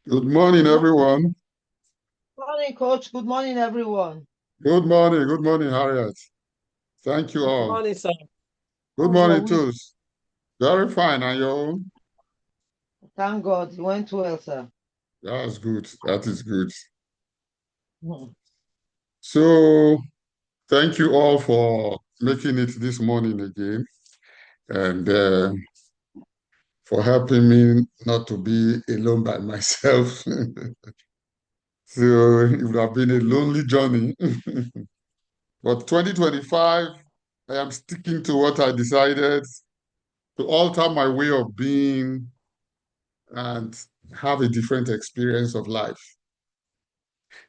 Good morning, Good everyone. morning, Coach. Good morning, everyone. Good morning. Good morning, Harriet. Thank you Good all. morning, sir. Good How's your morning, week? Toos. Very fine. And your own? Thank God. It went well, sir. That's good. That is good. Hmm. So, thank you all for making it this morning again and for helping me not to be alone by myself. So, it would have been a lonely journey. But 2025, I am sticking to what I decided to alter my way of being and have a different experience of life.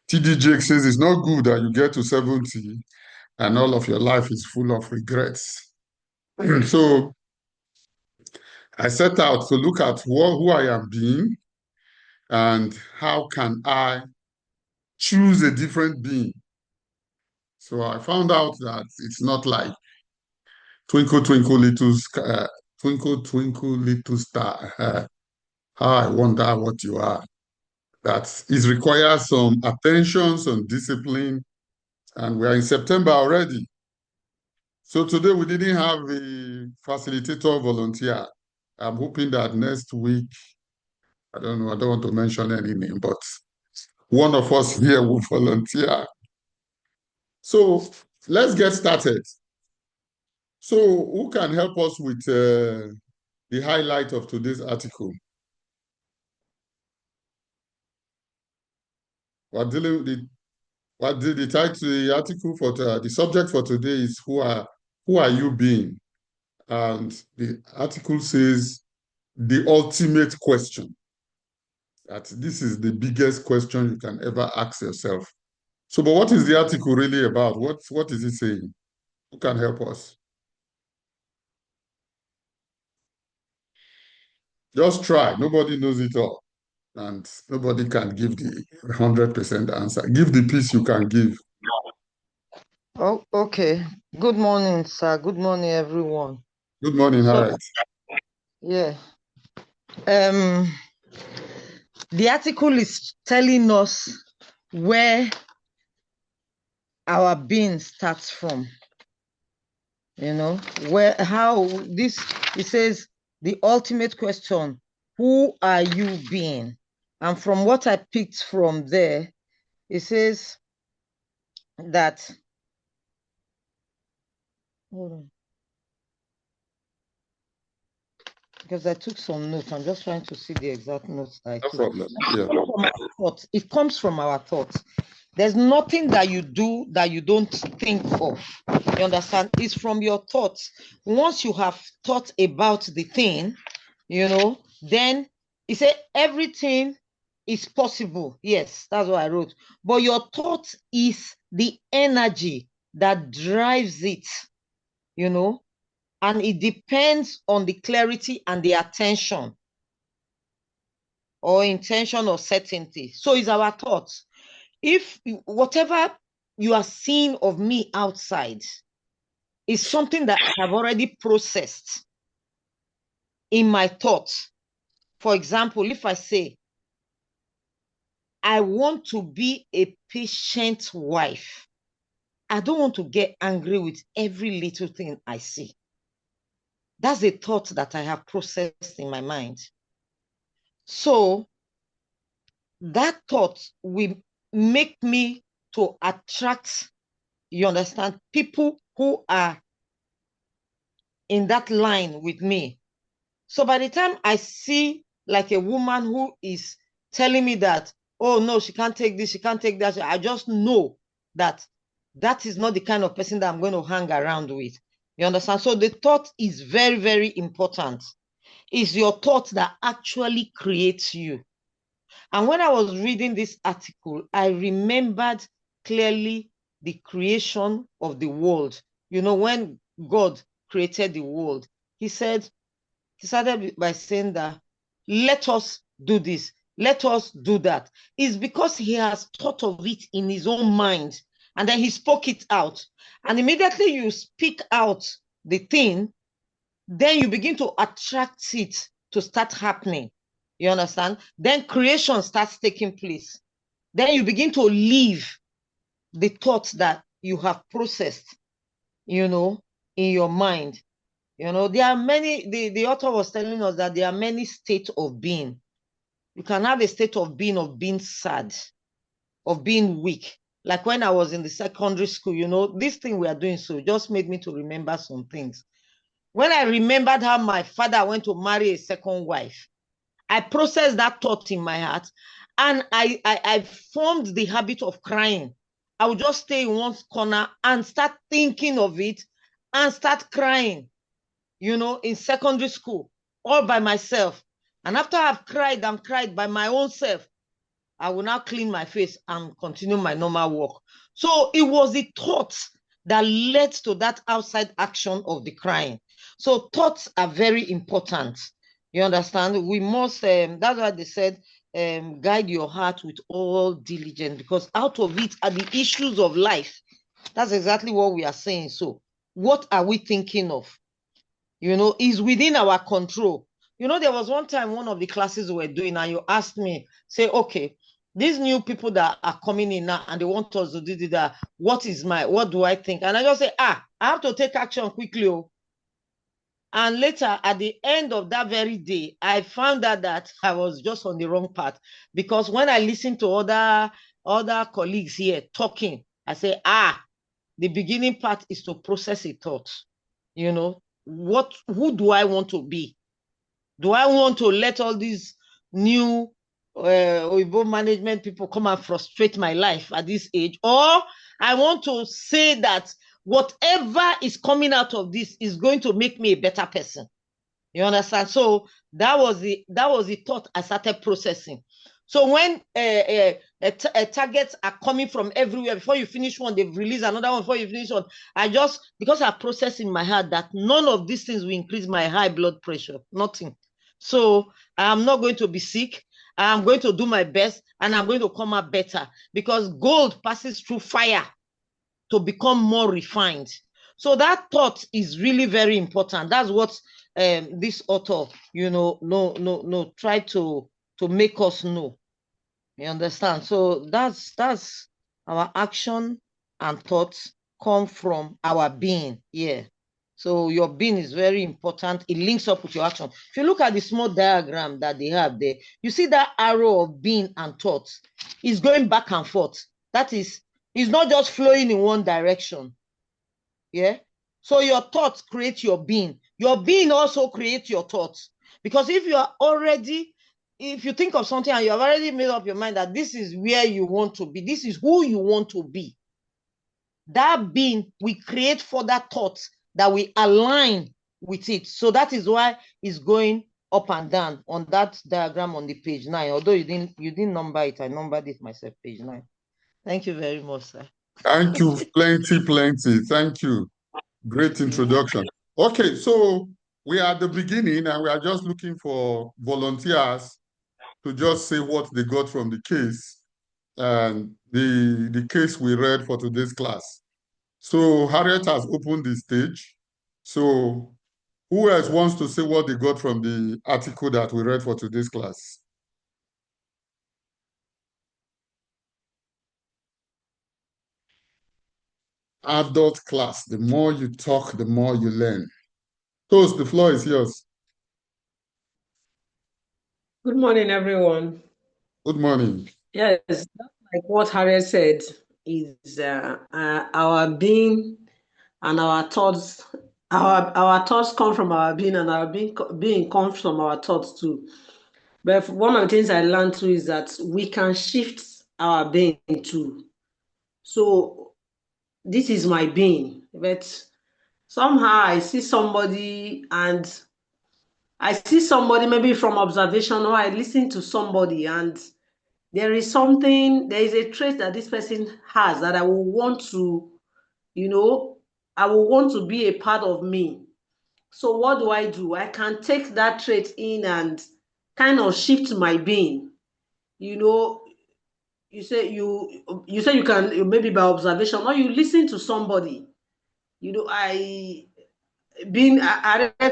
TD Jake says it's not good that you get to 70 and all of your life is full of regrets. So I set out to look at who I am being and how can I choose a different being. So I found out that it's not like twinkle, twinkle, twinkle, twinkle, little star. How I wonder what you are. That it requires some attention, some discipline, and we are in September already. So today we didn't have a facilitator volunteer. I'm hoping that next week, I don't know, I don't want to mention any name, but one of us here will volunteer. So let's get started. So who can help us with the highlight of today's article? What dealing the what the title the article for the subject for today is who are you being? And the article says the ultimate question. That this is the biggest question you can ever ask yourself. So, but what is the article really about? What is it saying? Who can help us? Just try. Nobody knows it all, and nobody can give the 100% answer. Give the piece you can give. Oh, okay. Good morning, sir. Good morning, everyone. Good morning, So, Harriet. yeah. Um, the article is telling us where our being starts from. You know, where how this it says the ultimate question, who are you being? And from what I picked from there, it says that hold on, because I took some notes. I'm just trying to see the exact notes I No took. problem. Yeah. From our thoughts. It comes from our thoughts. There's nothing that you do that you don't think of. You understand? It's from your thoughts. Once you have thought about the thing, then you say everything is possible. Yes, that's what I wrote. But your thought is the energy that drives it, you know, and it depends on the clarity and the attention or intention or certainty. So it's our thoughts. If whatever you are seeing of me outside is something that I have already processed in my thoughts. For example, if I say, I want to be a patient wife, I don't want to get angry with every little thing I see. That's a thought that I have processed in my mind. So that thought will make me to attract, you understand, people who are in that line with me. So by the time I see like a woman who is telling me that, oh no, she can't take this, she can't take that, I just know that that is not the kind of person that I'm going to hang around with. You understand? So the thought is very, very important. It's your thought that actually creates you. And when I was reading this article, I remembered clearly the creation of the world. You know, when God created the world, he started by saying that, let us do this, let us do that. It's because he has thought of it in his own mind and then he spoke it out. And immediately you speak out the thing, then you begin to attract it to start happening. You understand? Then creation starts taking place. Then you begin to live the thoughts that you have processed, you know, in your mind. You know, there are many, the author was telling us that there are many states of being. You can have a state of being sad, of being weak. Like when I was in the secondary school, you know, this thing we are doing so just made me to remember some things. When I remembered how my father went to marry a second wife, I processed that thought in my heart, and I formed the habit of crying. I would just stay in one corner and start thinking of it and start crying, you know, in secondary school, all by myself. And after I've cried and cried by my own self, I will now clean my face and continue my normal work. So it was the thoughts that led to that outside action of the crying. So thoughts are very important. You understand? We must, that's why they said, guide your heart with all diligence, because out of it are the issues of life. That's exactly what we are saying. So what are we thinking of? You know, is within our control. You know, there was one time one of the classes we were doing, and you asked me, say, okay, these new people that are coming in now and they want us to do that, what do I think? And I just say, I have to take action quickly. Oh. And later, at the end of that very day, I found out that I was just on the wrong path, because when I listened to other colleagues here talking, I say, the beginning part is to process a thought. You know, who do I want to be? Do I want to let all these new Oibo management people come and frustrate my life at this age? Or I want to say that whatever is coming out of this is going to make me a better person. You understand? So that was the thought I started processing. So when targets are coming from everywhere, before you finish one, they've released another one before you finish one. Because I process in my heart that none of these things will increase my high blood pressure, nothing. So I'm not going to be sick. I'm going to do my best, and I'm going to come out better, because gold passes through fire to become more refined. So that thought is really very important. That's what this author, you know, try to make us know. You understand? So that's our action and thoughts come from our being. Yeah. So your being is very important. It links up with your action. If you look at the small diagram that they have there, you see that arrow of being and thoughts is going back and forth. That is, it's not just flowing in one direction. Yeah. So your thoughts create your being. Your being also creates your thoughts. Because if you think of something and you have already made up your mind that this is where you want to be, this is who you want to be, that being will create further thoughts that we align with it. So that is why it's going up and down on that diagram on the page 9. Although you didn't number it, I numbered it myself, page 9. Thank you very much, sir. Thank you, plenty. Thank you. Great introduction. Okay, so we are at the beginning and we are just looking for volunteers to just say what they got from the case and the case we read for today's class. So Harriet has opened the stage. So who else wants to say what they got from the article that we read for today's class? Adult class, the more you talk, the more you learn. Toast, the floor is yours. Good morning, everyone. Good morning. Yes, like what Harriet said, is our being and our thoughts. Our thoughts come from our being, and our being comes from our thoughts too. But one of the things I learned too is that we can shift our being too. So this is my being, but somehow I see somebody maybe from observation, or I listen to somebody and there is a trait that this person has that I will want to, I will want to be a part of me. So what do? I can take that trait in and kind of shift my being. You say you can, maybe by observation, or you listen to somebody. I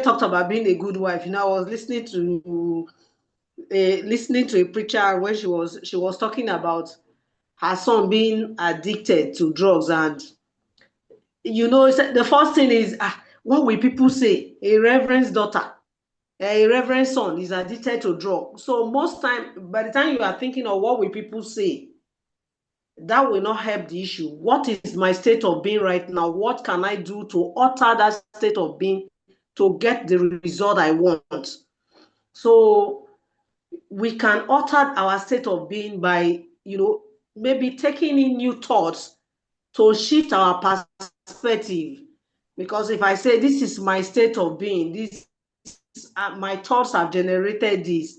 talked about being a good wife. I was listening to listening to a preacher when she was talking about her son being addicted to drugs, and the first thing is, what will people say? A reverend's daughter, a reverend's son is addicted to drugs. So most time, by the time you are thinking of what will people say, that will not help the issue. What is my state of being right now? What can I do to alter that state of being to get the result I want? So we can alter our state of being by, maybe taking in new thoughts to shift our perspective. Because if I say this is my state of being, my thoughts have generated this,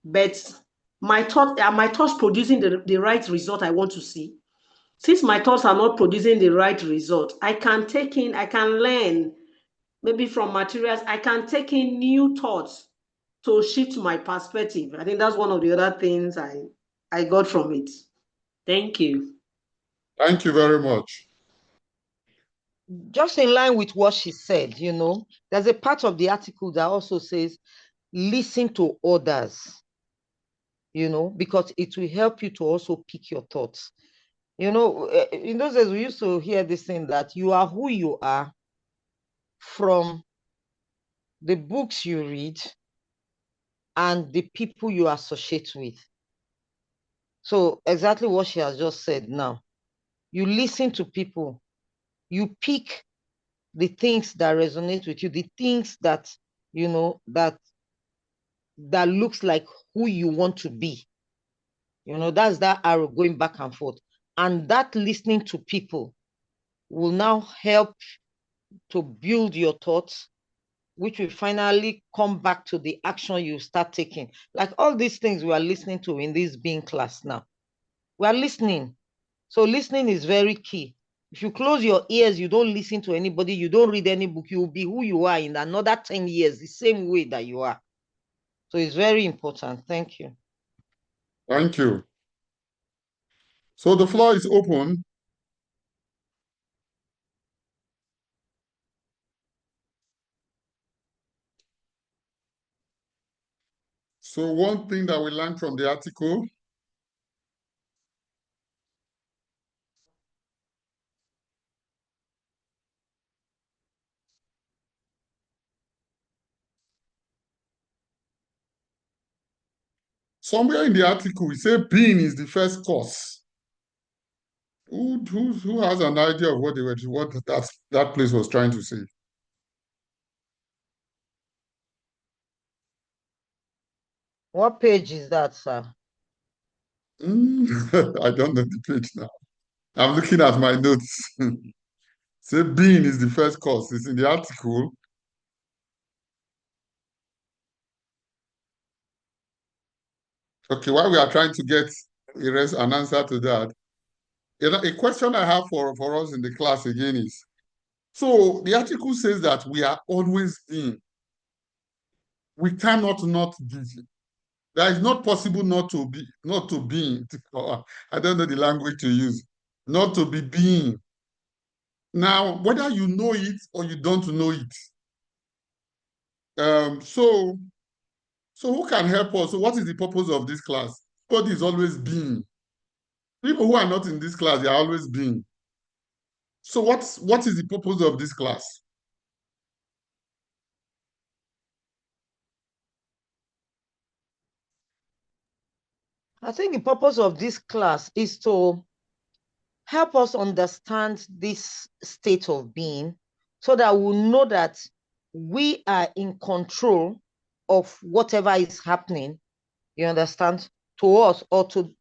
but my thoughts producing the right result I want to see. Since my thoughts are not producing the right result, I can learn maybe from materials. I can take in new thoughts to shift my perspective. I think that's one of the other things I got from it. Thank you. Thank you very much. Just in line with what she said, there's a part of the article that also says, listen to others, because it will help you to also pick your thoughts. In those days, we used to hear this thing that you are who you are from the books you read and the people you associate with. So exactly what she has just said now. You listen to people, you pick the things that resonate with you, the things that, that looks like who you want to be. That's that arrow going back and forth. And that listening to people will now help to build your thoughts, which will finally come back to the action you start taking. Like all these things we are listening to in this being class now. We are listening. So listening is very key. If you close your ears, you don't listen to anybody, you don't read any book, you will be who you are in another 10 years, the same way that you are. So it's very important. Thank you. Thank you. So the floor is open. So one thing that we learned from the article, somewhere in the article, we say being is the first cause. Who has an idea of what that place was trying to say? What page is that, sir? I don't know the page now. I'm looking at my notes. Say being is the first cause. It's in the article. Okay, while we are trying to get an answer to that, a question I have for us in the class again is, so the article says that we are always being. We cannot not be. That is not possible not to be. I don't know the language to use. Not to be being. Now, whether you know it or you don't know it. So who can help us? So what is the purpose of this class? God is always being. People who are not in this class, they are always being. So what is the purpose of this class? I think the purpose of this class is to help us understand this state of being so that we'll know that we are in control of whatever is happening, you understand, to us or to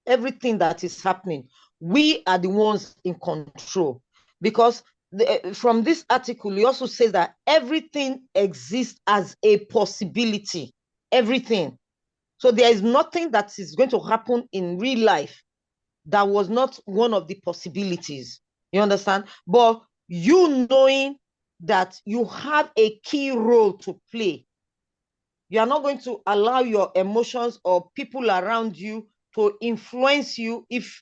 everything that is happening. We are the ones in control, because from this article, it also says that everything exists as a possibility, everything. So there is nothing that is going to happen in real life that was not one of the possibilities. You understand? But you knowing that you have a key role to play, you are not going to allow your emotions or people around you to influence you if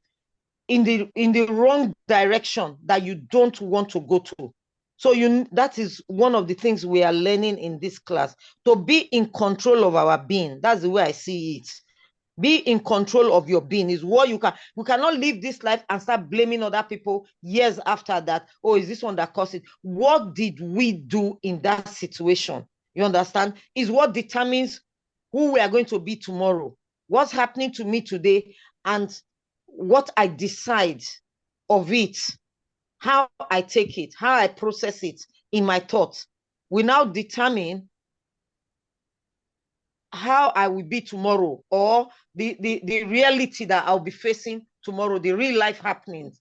in the wrong direction that you don't want to go to. So that is one of the things we are learning in this class, to be in control of our being. That's the way I see it. Be in control of your being is what you can. We cannot live this life and start blaming other people years after that. Oh, is this one that caused it? What did we do in that situation? You understand? Is what determines who we are going to be tomorrow. What's happening to me today and what I decide of it, how I take it, how I process it in my thoughts, will now determine how I will be tomorrow, or the reality that I'll be facing tomorrow, the real life happenings.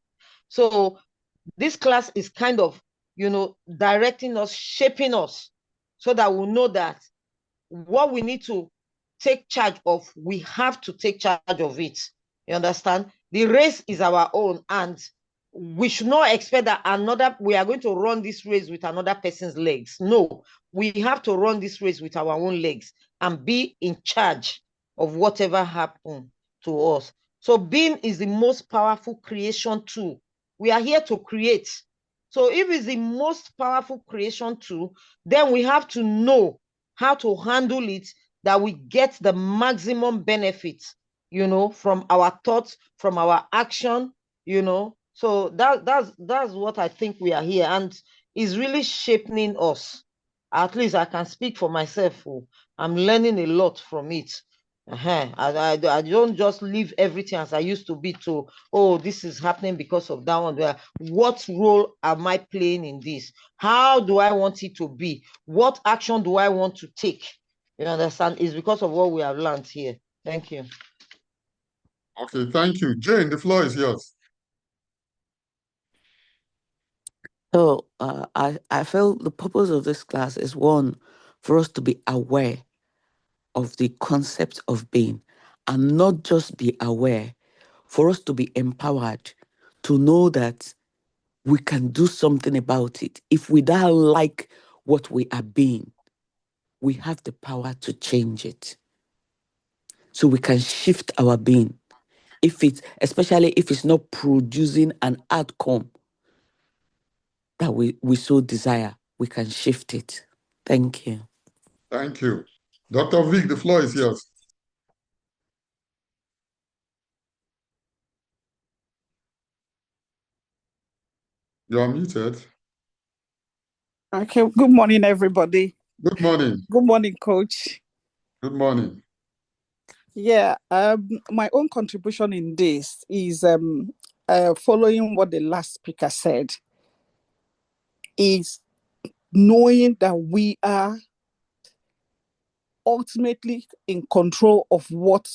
So this class is kind of, directing us, shaping us, so that we'll know that what we need to take charge of, we have to take charge of it. You understand? The race is our own, and we should not expect that we are going to run this race with another person's legs. No, we have to run this race with our own legs and be in charge of whatever happens to us. So being is the most powerful creation tool. We are here to create. So if it's the most powerful creation tool, then we have to know how to handle it, that we get the maximum benefits, from our thoughts, from our action, So that's what I think we are here, and is really shaping us. At least I can speak for myself. I'm learning a lot from it. I don't just leave everything as I used to be to, oh, this is happening because of that one. What role am I playing in this? How do I want it to be? What action do I want to take? You understand? It's because of what we have learned here. Thank you. Okay, thank you. Jane, the floor is yours. So I feel the purpose of this class is, one, for us to be aware of the concept of being, and not just be aware, for us to be empowered to know that we can do something about it. If we don't like what we are being, we have the power to change it. So we can shift our being. Especially if it's not producing an outcome that we so desire, we can shift it. Thank you. Thank you. Dr. Vic, the floor is yours. You're muted. Okay, good morning, everybody. Good morning. Good morning, Coach. Good morning. Yeah, my own contribution in this is following what the last speaker said, is knowing that we are ultimately in control of what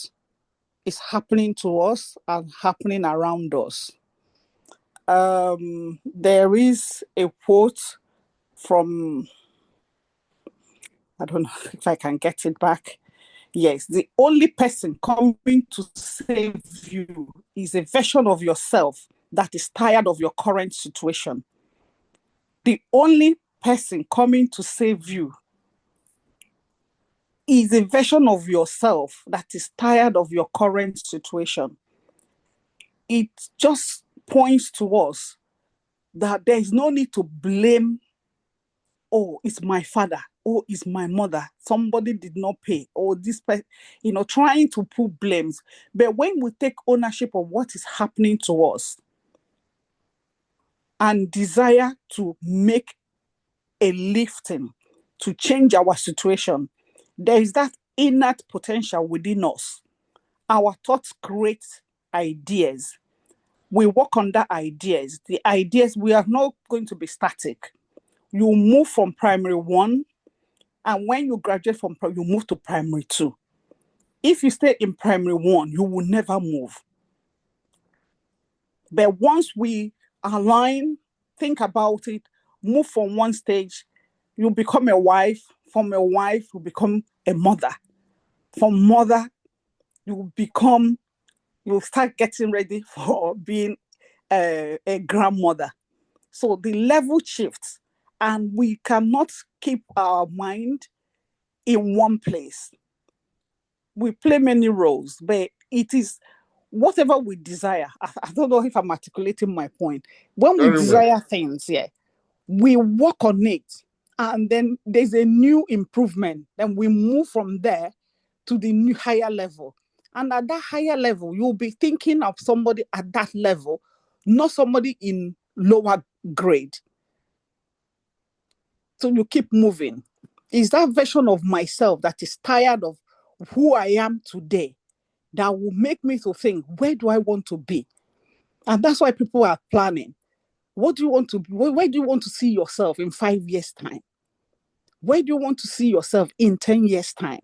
is happening to us and happening around us. There is a quote from, I don't know if I can get it back. Yes, the only person coming to save you is a version of yourself that is tired of your current situation. The only person coming to save you is a version of yourself that is tired of your current situation. It just points to us that there is no need to blame, oh, it's my father, oh, it's my mother, somebody did not pay, or this person, trying to put blames. But when we take ownership of what is happening to us and desire to make a lifting, to change our situation, there is that innate potential within us. Our thoughts create ideas. We work on that ideas. The ideas, we are not going to be static. You move from primary 1, and when you graduate from you move to primary 2. If you stay in primary 1, you will never move. But once we align, think about it, move from one stage, you become a wife. From a wife, you become a mother. From mother, you start getting ready for being a grandmother. So the level shifts, and we cannot keep our mind in one place. We play many roles, but it is whatever we desire. I don't know if I'm articulating my point. When we desire things, we work on it, and then there's a new improvement. Then we move from there to the new higher level. And at that higher level, you'll be thinking of somebody at that level, not somebody in lower grade. So you keep moving. Is that version of myself that is tired of who I am today that will make me to think, where do I want to be? And that's why people are planning. What do you want to be? Where do you want to see yourself in 5 years' time? Where do you want to see yourself in 10 years' time?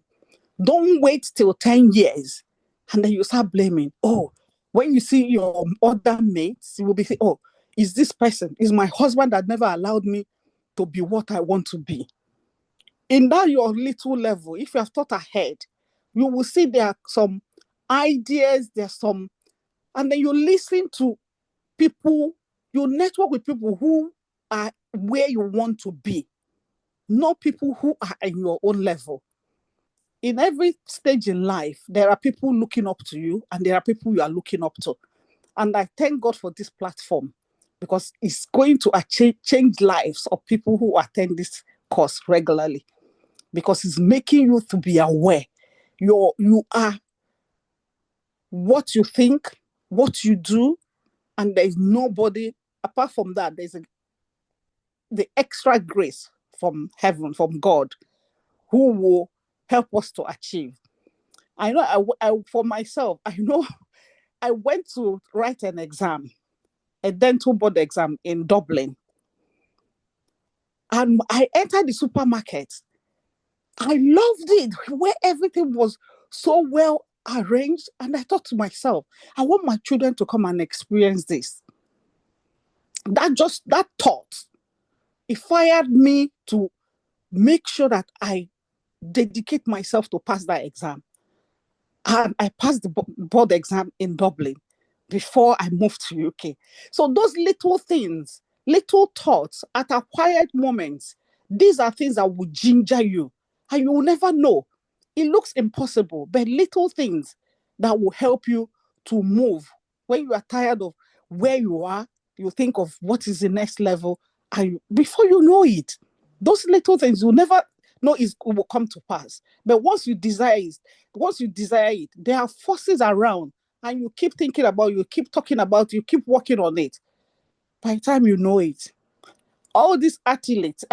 Don't wait till 10 years and then you start blaming. Oh, when you see your other mates, you will be saying, oh, is this person, is my husband that never allowed me to be what I want to be? In that your little level, if you have thought ahead, you will see there are some ideas, there's some, and then you listen to people, you network with people who are where you want to be, not people who are in your own level. In every stage in life, there are people looking up to you and there are people you are looking up to. And I thank God for this platform because it's going to change lives of people who attend this course regularly, because it's making you to be aware. You are what you think, what you do, and there's nobody, apart from that, there's the extra grace from heaven, from God, who will help us to achieve. I know for myself, I know I went to write an exam, a dental board exam in Dublin. And I entered the supermarket. I loved it, where everything was so well arranged. And I thought to myself, I want my children to come and experience this. That thought, it fired me to make sure that I dedicate myself to pass that exam. And I passed the board exam in Dublin before I moved to UK. So those little things, little thoughts at a quiet moments, these are things that will ginger you. And you will never know. It looks impossible, but little things that will help you to move. When you are tired of where you are, you think of what is the next level. And before you know it, those little things you'll never know it will come to pass. But once you desire it, there are forces around, and you keep thinking about, you keep talking about, you keep working on it. By the time you know it, all these athletes,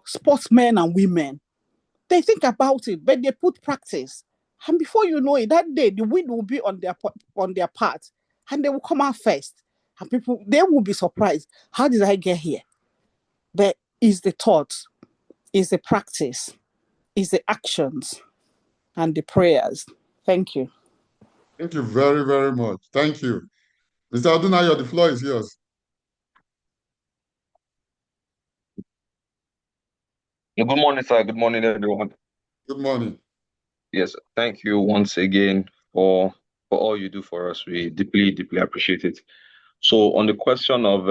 sportsmen and women, they think about it, but they put practice. And before you know it, that day, the wind will be on their part, and they will come out first. And people, they will be surprised. How did I get here? But it's the thoughts, it's the practice, it's the actions, and the prayers. Thank you. Thank you very, very much. Thank you. Mr. Adunayo, the floor is yours. Good morning, sir. Good morning, everyone. Good morning. Yes, thank you once again for all you do for us. We deeply, deeply appreciate it. So on the question of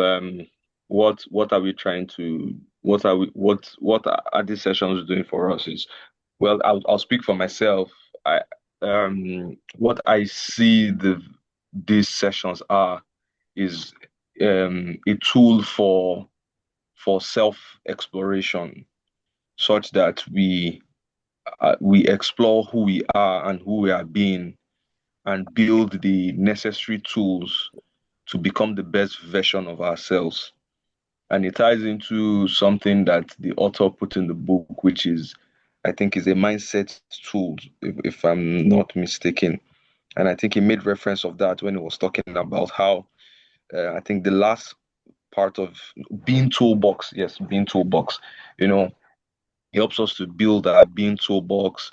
what are we trying to, what are these sessions doing for us is, well, I'll speak for myself. What I see these sessions are is a tool for self-exploration, such that we explore who we are and who we are being, and build the necessary tools to become the best version of ourselves. And it ties into something that the author put in the book, which is, I think, is a mindset tool, if I'm not mistaken. And I think he made reference of that when he was talking about how, I think the last part of Being Toolbox, yes, Being Toolbox, it helps us to build our Being Toolbox,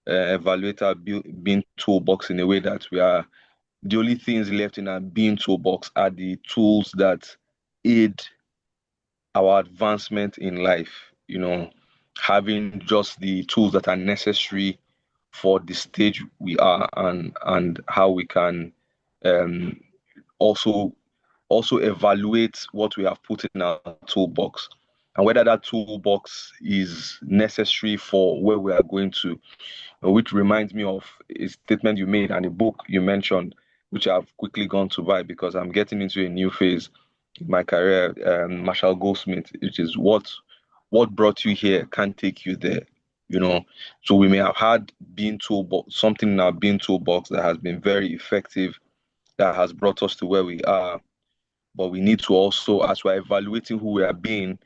evaluate our Being Toolbox in a way that the only things left in our Being Toolbox are the tools that aid our advancement in life, having just the tools that are necessary for the stage we are, and how we can also evaluate what we have put in our toolbox, and whether that toolbox is necessary for where we are going to. Which reminds me of a statement you made and a book you mentioned, which I've quickly gone to buy because I'm getting into a new phase. my career, Marshall Goldsmith, which is what brought you here can't take you there. So we may have had something in our bean toolbox that has been very effective, that has brought us to where we are. But we need to also, as we're evaluating who we are being,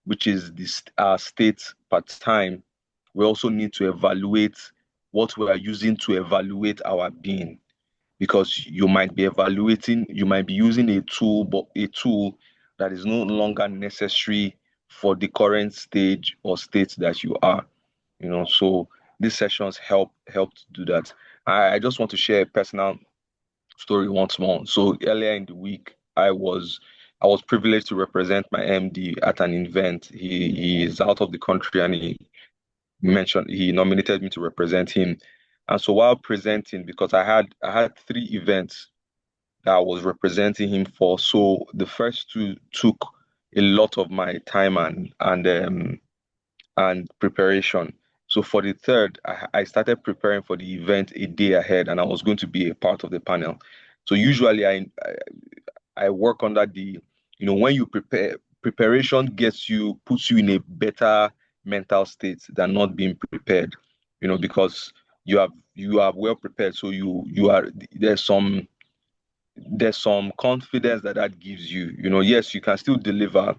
which is our state per time, we also need to evaluate what we are using to evaluate our being. Because you might be using a tool, but a tool that is no longer necessary for the current stage or state that you are. So these sessions help to do that. I just want to share a personal story once more. So earlier in the week, I was privileged to represent my MD at an event. He is out of the country, and he nominated me to represent him. And so while presenting, because I had 3 events that I was representing him for, so the first 2 took a lot of my time and preparation. So for the third, I started preparing for the event a day ahead, and I was going to be a part of the panel. So usually I work under when you prepare, preparation puts you in a better mental state than not being prepared, because you are well prepared. So there's some confidence that gives you. Yes, you can still deliver,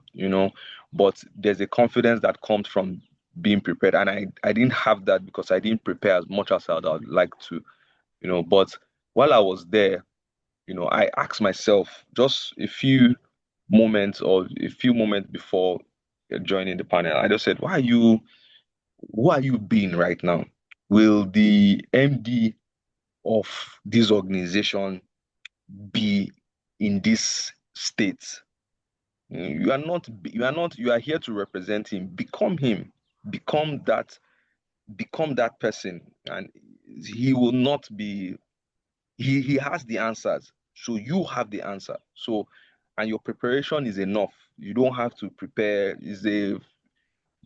but there's a confidence that comes from being prepared. And I didn't have that because I didn't prepare as much as I would like to, but while I was there, I asked myself just a few moments before joining the panel. I just said, who are you being right now? Will the MD of this organization be in this state? You are here to represent him. Become him. Become that person. And he will not be, he has the answers. So you have the answer. So, and your preparation is enough. You don't have to prepare. It's a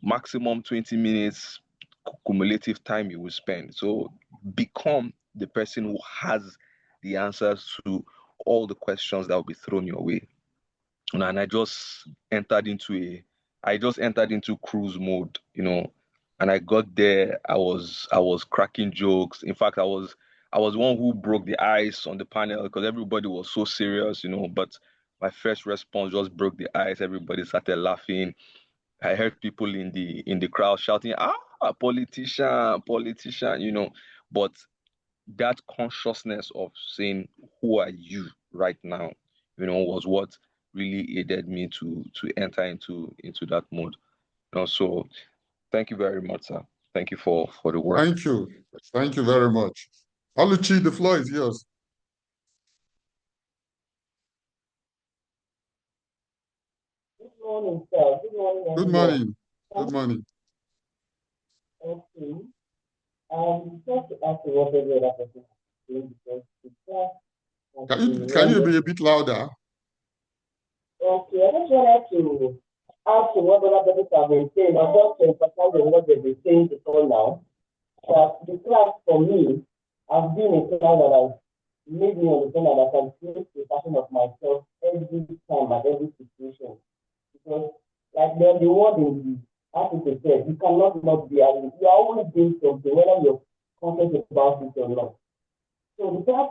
maximum 20 minutes cumulative time you will spend. So become the person who has the answers to all the questions that will be thrown your way. And I just entered into cruise mode, and I got there. I was cracking jokes. In fact, I was one who broke the ice on the panel because everybody was so serious, but my first response just broke the ice. Everybody started laughing. I heard people in the crowd shouting, politician, politician, but that consciousness of saying, who are you right now, was what really aided me to enter into that mode. So thank you very much, sir. Thank you for the work. Thank you very much. Oluchi, the floor is yours. Good morning, sir. Good morning, Good morning. Good morning. Okay. Just to ask what the other person is doing, because Can you be a bit louder? Okay, I just wanted to ask what the other people have been saying, or just to emphasize on what they've been saying before now. That the class for me has been a class that has made me understand that I can create a version of myself every time at every situation. Because like the word in the article said, you cannot not be, you are always doing something, whether you're conscious about it or not. So the class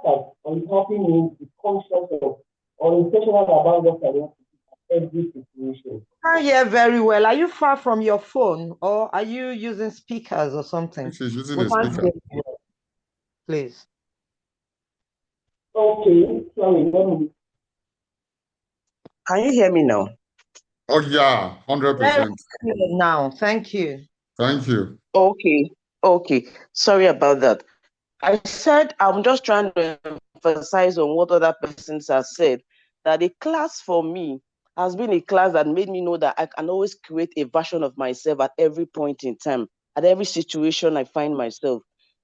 is helping me be conscious of or intentional about what I want to do at every situation. I hear very well. Are you far from your phone or are you using speakers or something? She's using a speaker. Please. Okay, sorry. Can you hear me now? Oh yeah, 100%. Now, thank you. Thank you. Okay. Sorry about that. I said I'm just trying to emphasize on what other persons have said, that the class for me has been a class that made me know that I can always create a version of myself at every point in time, at every situation I find myself.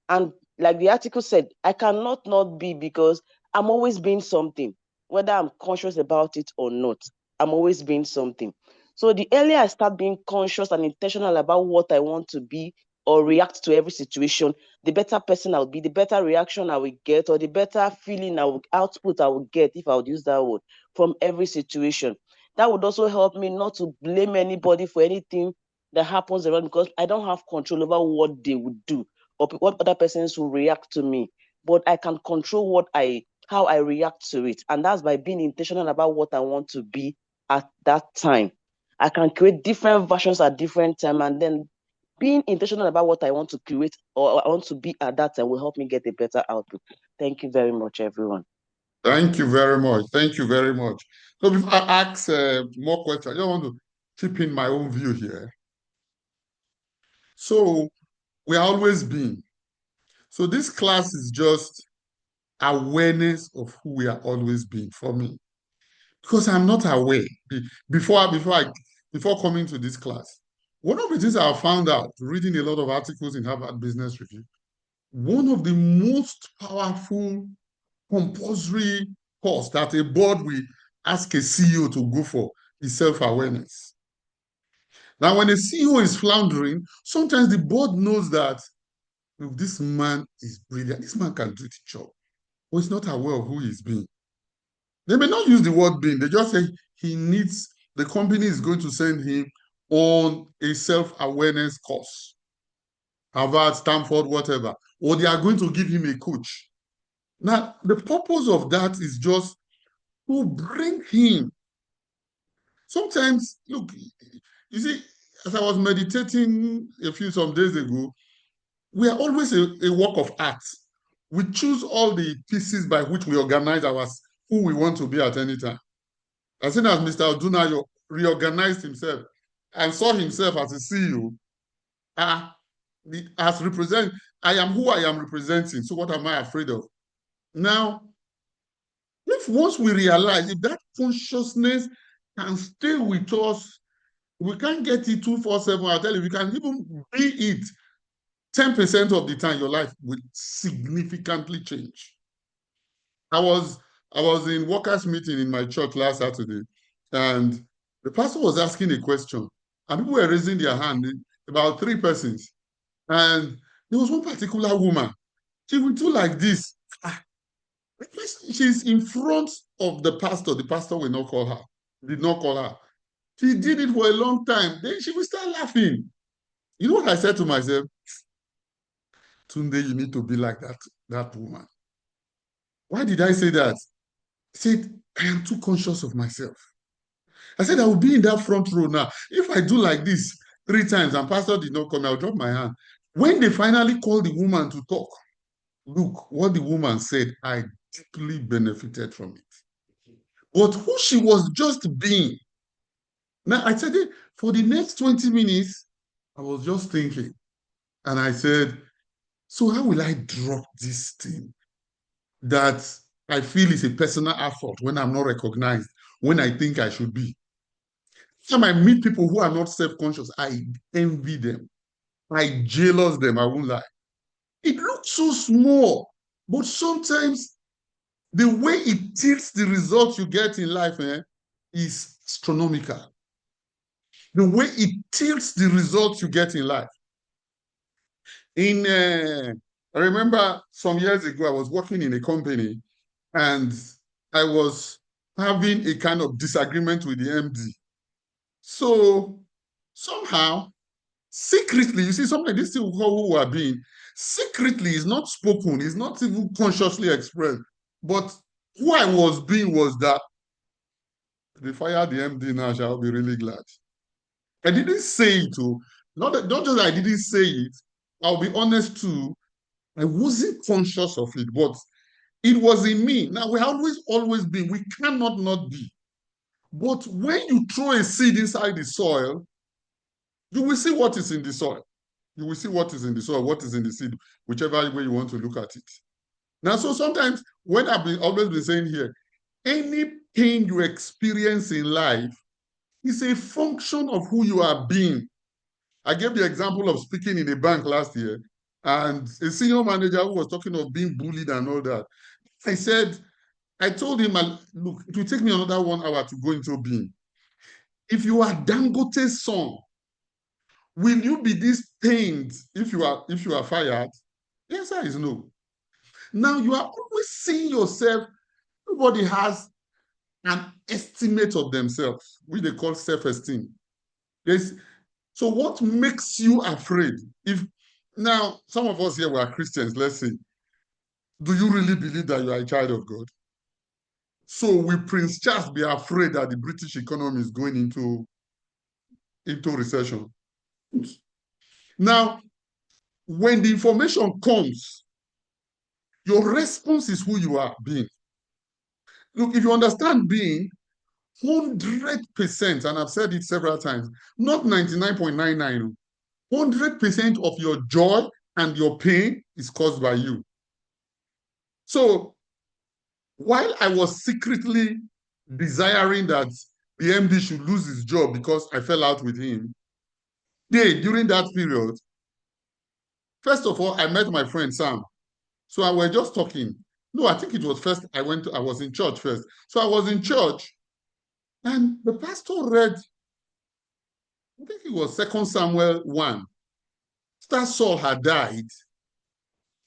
And like the article said, I cannot not be, because I'm always being something, whether I'm conscious about it or not. I'm always being something. So the earlier I start being conscious and intentional about what I want to be or react to every situation, the better person I will be, the better reaction I will get, or the better feeling output I will get, if I would use that word, from every situation. That would also help me not to blame anybody for anything that happens around, because I don't have control over what they would do or what other persons will react to me. But I can control how I react to it. And that's by being intentional about what I want to be at that time. I can create different versions at different time, and then being intentional about what I want to create or I want to be at that time will help me get a better output. Thank you very much, everyone. Thank you very much. Thank you very much. So before I ask more questions, I just want to chip in my own view here. So we are always being. So this class is just awareness of who we are always being for me. Because I'm not aware. Before coming to this class, one of the things I found out reading a lot of articles in Harvard Business Review, one of the most powerful compulsory course that a board will ask a CEO to go for is self-awareness. Now, when a CEO is floundering, sometimes the board knows that, look, this man is brilliant. This man can do the job, but he's not aware of who he's being. They may not use the word being. They just say the company is going to send him on a self-awareness course. Harvard, Stanford, whatever. Or they are going to give him a coach. Now, the purpose of that is just to bring him. Sometimes, look, you see, as I was meditating some days ago, we are always a work of art. We choose all the pieces by which we organize who we want to be at any time. As soon as Mr. Odunayo reorganized himself and saw himself as a CEO, I am who I am representing. So what am I afraid of? Now, if once we realize if that consciousness can stay with us, we can't get it 24/7. I'll tell you, we can even be it 10% of the time, your life will significantly change. I was in workers' meeting in my church last Saturday, and the pastor was asking a question, and people were raising their hand, about 3 persons. And there was one particular woman. She would do like this. She's in front of the pastor. The pastor did not call her. She did it for a long time. Then she would start laughing. You know what I said to myself? Tunde, you need to be like that woman. Why did I say that? I said, I am too conscious of myself. I said, I will be in that front row now. If I do like this 3 times and pastor did not come, I'll drop my hand. When they finally called the woman to talk, look, what the woman said, I deeply benefited from it. But who she was just being. Now, I said, for the next 20 minutes, I was just thinking. And I said, so how will I drop this thing that I feel is a personal effort when I'm not recognized, when I think I should be? Time I meet people who are not self-conscious, I envy them. I jealous them, I won't lie. It looks so small, but sometimes the way it tilts the results you get in life is astronomical. The way it tilts the results you get in life. I remember some years ago, I was working in a company and I was having a kind of disagreement with the MD. So somehow, secretly, you see, something this thing who are being, secretly is not spoken, is not even consciously expressed. But who I was being was that they fired the MD now, I'll be really glad. I didn't say it too. Not just I didn't say it, I'll be honest too, I wasn't conscious of it, but it was in me. Now, we always been, we cannot not be. But when you throw a seed inside the soil, you will see what is in the soil. You will see what is in the soil, what is in the seed, whichever way you want to look at it. Now, so sometimes, when I've always been saying here, any pain you experience in life is a function of who you are being. I gave the example of speaking in a bank last year, and a senior manager who was talking of being bullied and all that. I told him, look, it will take me another 1 hour to go into being. If you are Dangote's son, will you be this pained if you are fired? The answer is no. Now you are always seeing yourself. Everybody has an estimate of themselves, which they call self-esteem. So what makes you afraid? If now some of us here were Christians, let's say, do you really believe that you are a child of God? So will Prince Charles be afraid that the British economy is going into recession? Now, when the information comes, your response is who you are being. Look, if you understand being, 100%, and I've said it several times, not 99.99, 100% of your joy and your pain is caused by you. So while I was secretly desiring that the MD should lose his job because I fell out with him, during that period, first of all, I met my friend Sam. So I were just talking. No, I think it was first I was in church first. So I was in church and the pastor read, I think it was 2 Samuel 1. After Saul had died,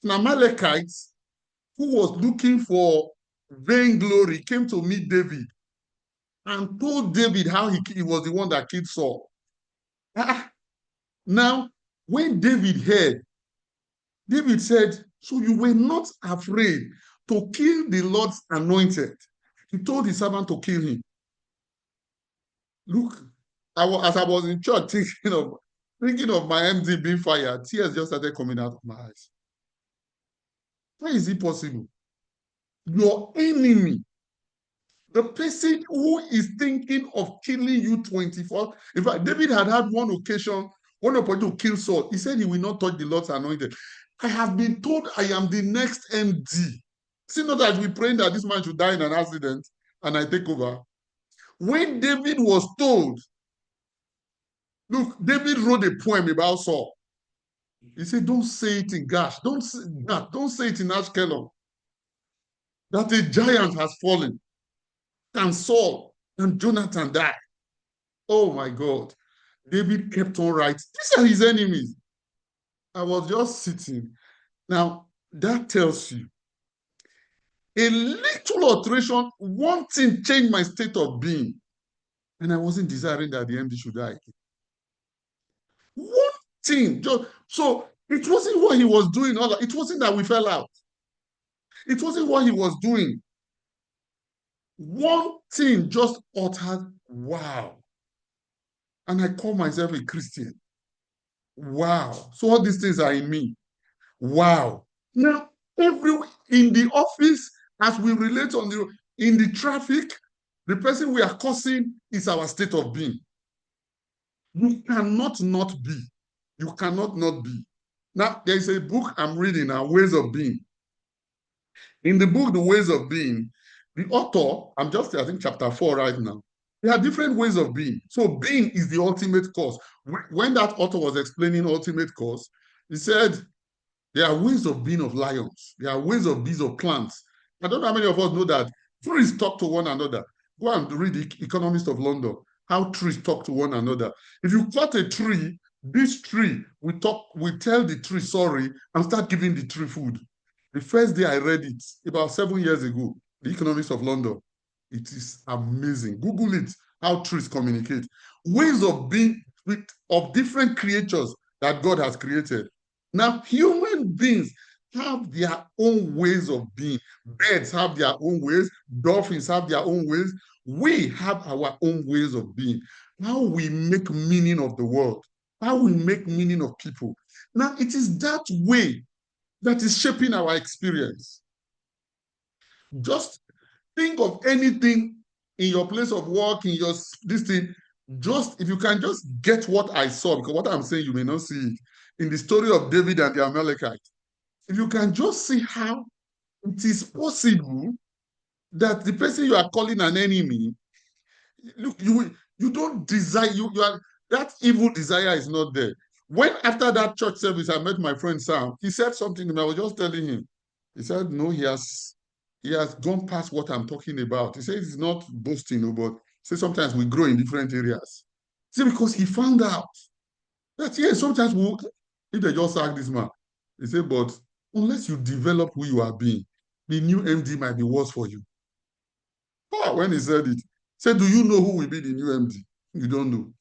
an Amalekite who was looking for vainglory came to meet David and told David how he was the one that killed Saul. Now, when David heard, David said, so you were not afraid to kill the Lord's anointed. He told his servant to kill him. Look, as I was in church thinking of my MD being fired, tears just started coming out of my eyes. How is it possible? Your enemy, the person who is thinking of killing you 24. In fact, David had one opportunity to kill Saul. He said he will not touch the Lord's anointed. I have been told I am the next MD. See, not that we praying that this man should die in an accident and I take over. When David was told, look, David wrote a poem about Saul. He said, don't say it in Gash. Don't say it in Ashkelon. That a giant has fallen. And Saul and Jonathan died. Oh my God. David kept on writing. These are his enemies. I was just sitting. Now, that tells you a little alteration, one thing changed my state of being. And I wasn't desiring that the MD should die. One thing. So it wasn't what he was doing. It wasn't that we fell out. It wasn't what he was doing. One thing just uttered, wow. And I call myself a Christian. Wow. So all these things are in me. Wow. Now, in the office, as we relate in the traffic, the person we are cursing is our state of being. You cannot not be. You cannot not be. Now, there is a book I'm reading now, Ways of Being. In the book, The Ways of Being, the author, I think chapter 4 right now, there are different ways of being. So being is the ultimate cause. When that author was explaining ultimate cause, he said, there are ways of being of lions. There are ways of being of plants. I don't know how many of us know that trees talk to one another. Go and read The Economist of London, how trees talk to one another. If you cut a tree, this tree will tell the tree sorry and start giving the tree food. The first day I read it, about 7 years ago, The Economist of London, it is amazing. Google it, how trees communicate. Ways of being of different creatures that God has created. Now, human beings have their own ways of being. Birds have their own ways. Dolphins have their own ways. We have our own ways of being. How we make meaning of the world. How we make meaning of people. Now, it is that way that is shaping our experience. Just think of anything in your place of work, in this thing, if you can just get what I saw, because what I'm saying, you may not see it, in the story of David and the Amalekite. If you can just see how it is possible that the person you are calling an enemy, look, you don't desire, that evil desire is not there. When after that church service, I met my friend Sam, he said something to me, I was just telling him. He said, no, he has gone past what I'm talking about. He said it's not boasting, but say sometimes we grow in different areas. See, because he found out that, yes, sometimes if they just sack this man, he said, but unless you develop who you are being, the new MD might be worse for you. when he said it. He said, do you know who will be the new MD? You don't know.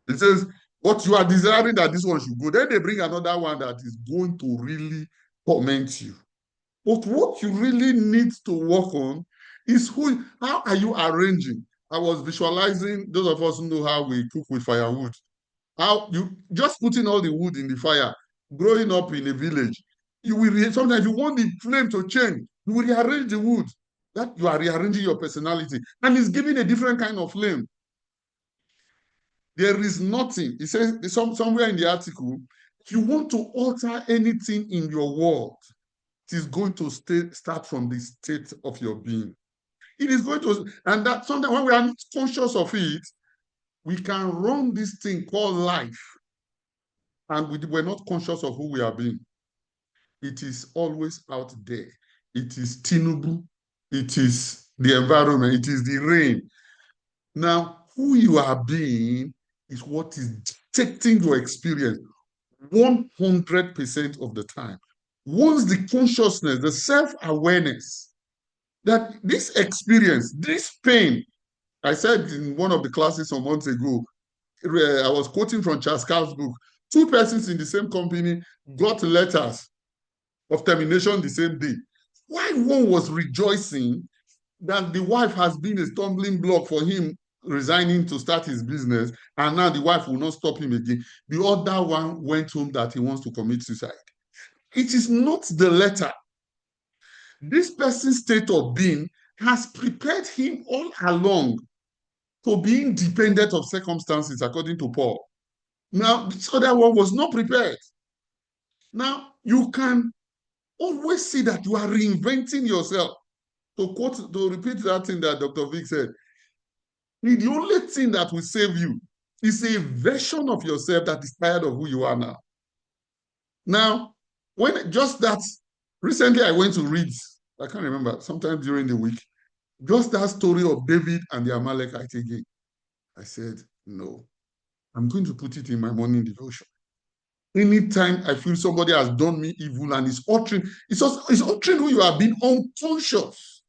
He says, but you are desiring that this one should go. Then they bring another one that is going to really torment you. But what you really need to work on is how are you arranging? I was visualizing, those of us who know how we cook with firewood, how you just putting all the wood in the fire, growing up in a village, you will sometimes you want the flame to change, you will rearrange the wood. That you are rearranging your personality, and it's giving a different kind of flame. There is nothing. It says somewhere in the article, if you want to alter anything in your world, it is going to start from the state of your being. It is going to, and that sometimes when we are not conscious of it, we can run this thing called life, and we're not conscious of who we are being. It is always out there. It is Tinubu. It is the environment. It is the rain. Now, who you are being is what is dictating your experience 100% of the time. Once the consciousness, the self-awareness that this experience, this pain, I said in one of the classes some months ago, I was quoting from Charles Carl's book, 2 persons in the same company got letters of termination the same day. Why one was rejoicing that the wife has been a stumbling block for him resigning to start his business, and now the wife will not stop him again. The other one went home that he wants to commit suicide. It is not the letter. This person's state of being has prepared him all along to be independent of circumstances, according to Paul. Now, this other one was not prepared. Now, you can always see that you are reinventing yourself. To repeat that thing that Dr. Vic said, the only thing that will save you is a version of yourself that is tired of who you are now. Now, recently I went to read, I can't remember, sometime during the week, just that story of David and the Amalekite again. I said, no, I'm going to put it in my morning devotion. Anytime I feel somebody has done me evil and it's uttering who you are being unconscious.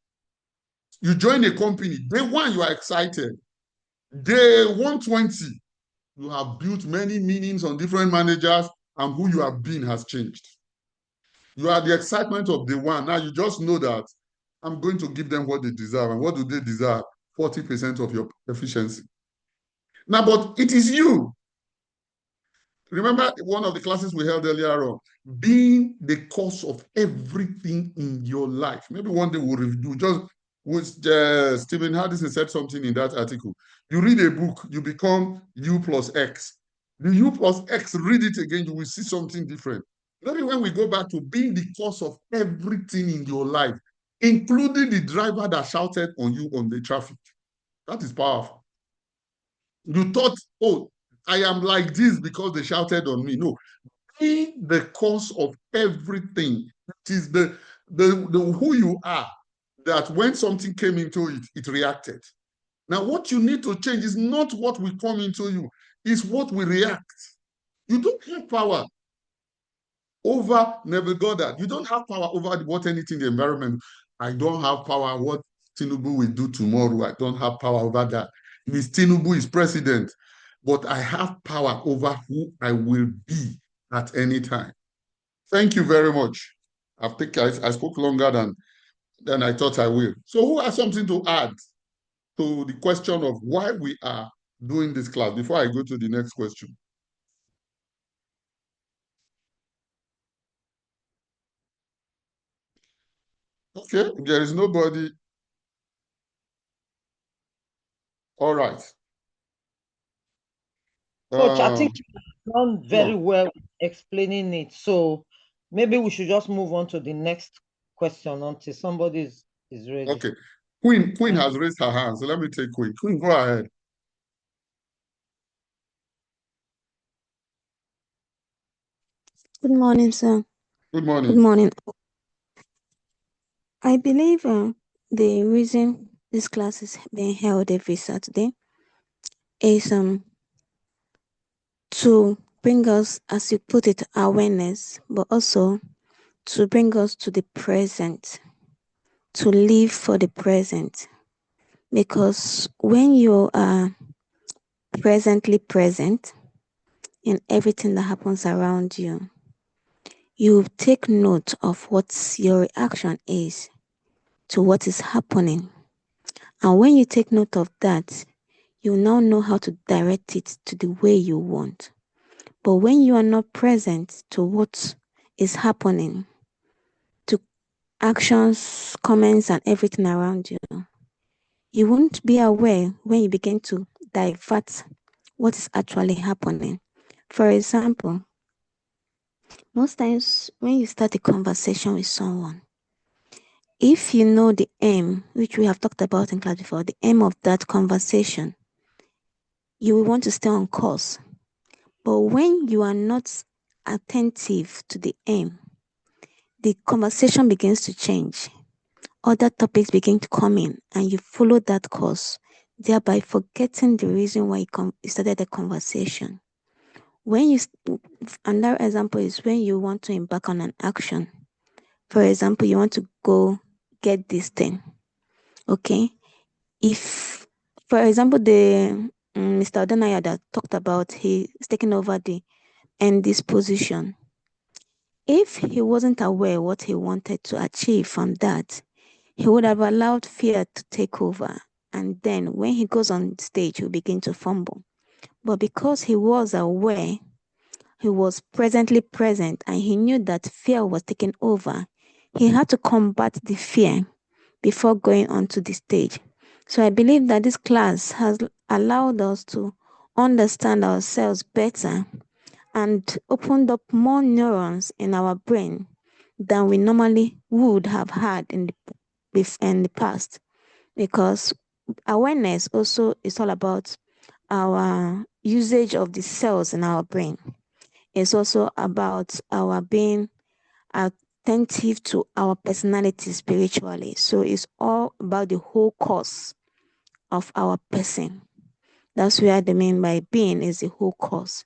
You join a company, day 1, you are excited. Day 120, you have built many meanings on different managers, and who you have been has changed. You are the excitement of day 1. Now you just know that I'm going to give them what they deserve. And what do they deserve? 40% of your efficiency. Now, but it is you. Remember one of the classes we held earlier on, being the cause of everything in your life. Maybe one day we'll review, Stephen Hardison said something in that article. You read a book, you become U plus X. The U plus X, read it again, you will see something different. Maybe when we go back to being the cause of everything in your life, including the driver that shouted on you on the traffic. That is powerful. You thought, oh, I am like this because they shouted on me. No, be the cause of everything. It is the who you are, that when something came into it, it reacted. Now, what you need to change is not what will come into you, it's what will react. You don't have power over Neville Goddard. You don't have power over what anything in the environment. I don't have power what Tinubu will do tomorrow. I don't have power over that. Ms. Tinubu is president, but I have power over who I will be at any time. Thank you very much. I spoke longer than I thought I will. So who has something to add to the question of why we are doing this class before I go to the next question? Okay, if there is nobody. All right. Coach, I think you've done very well explaining it. So maybe we should just move on to the next question until somebody is ready. Okay. Queen has raised her hand, so let me take Queen. Queen, go ahead. Good morning, sir. Good morning. Good morning. I believe the reason this class is being held every Saturday is to bring us, as you put it, awareness, but also to bring us to the present, to live for the present. because when you are presently present in everything that happens around you, you take note of what your reaction is to what is happening. And when you take note of that, you now know how to direct it to the way you want. But when you are not present to what is happening, to actions, comments, and everything around you, you won't be aware when you begin to divert what is actually happening. For example, most times when you start a conversation with someone, if you know the aim, which we have talked about in class before, the aim of that conversation, you will want to stay on course. But when you are not attentive to the aim, the conversation begins to change. Other topics begin to come in and you follow that course, thereby forgetting the reason why you started the conversation. Another example is when you want to embark on an action. For example, you want to go get this thing. Okay. If, for example, the Mr. Odenaya that talked about he's taking over the this position. If he wasn't aware what he wanted to achieve from that, he would have allowed fear to take over. And then when he goes on stage, he'll begin to fumble. But because he was aware, he was presently present, and he knew that fear was taking over, he had to combat the fear before going onto the stage. So I believe that this class has allowed us to understand ourselves better and opened up more neurons in our brain than we normally would have had in the past, because awareness also is all about our usage of the cells in our brain. It's also about our being attentive to our personality spiritually. So it's all about the whole course of our person. That's where the mean by being is the whole course.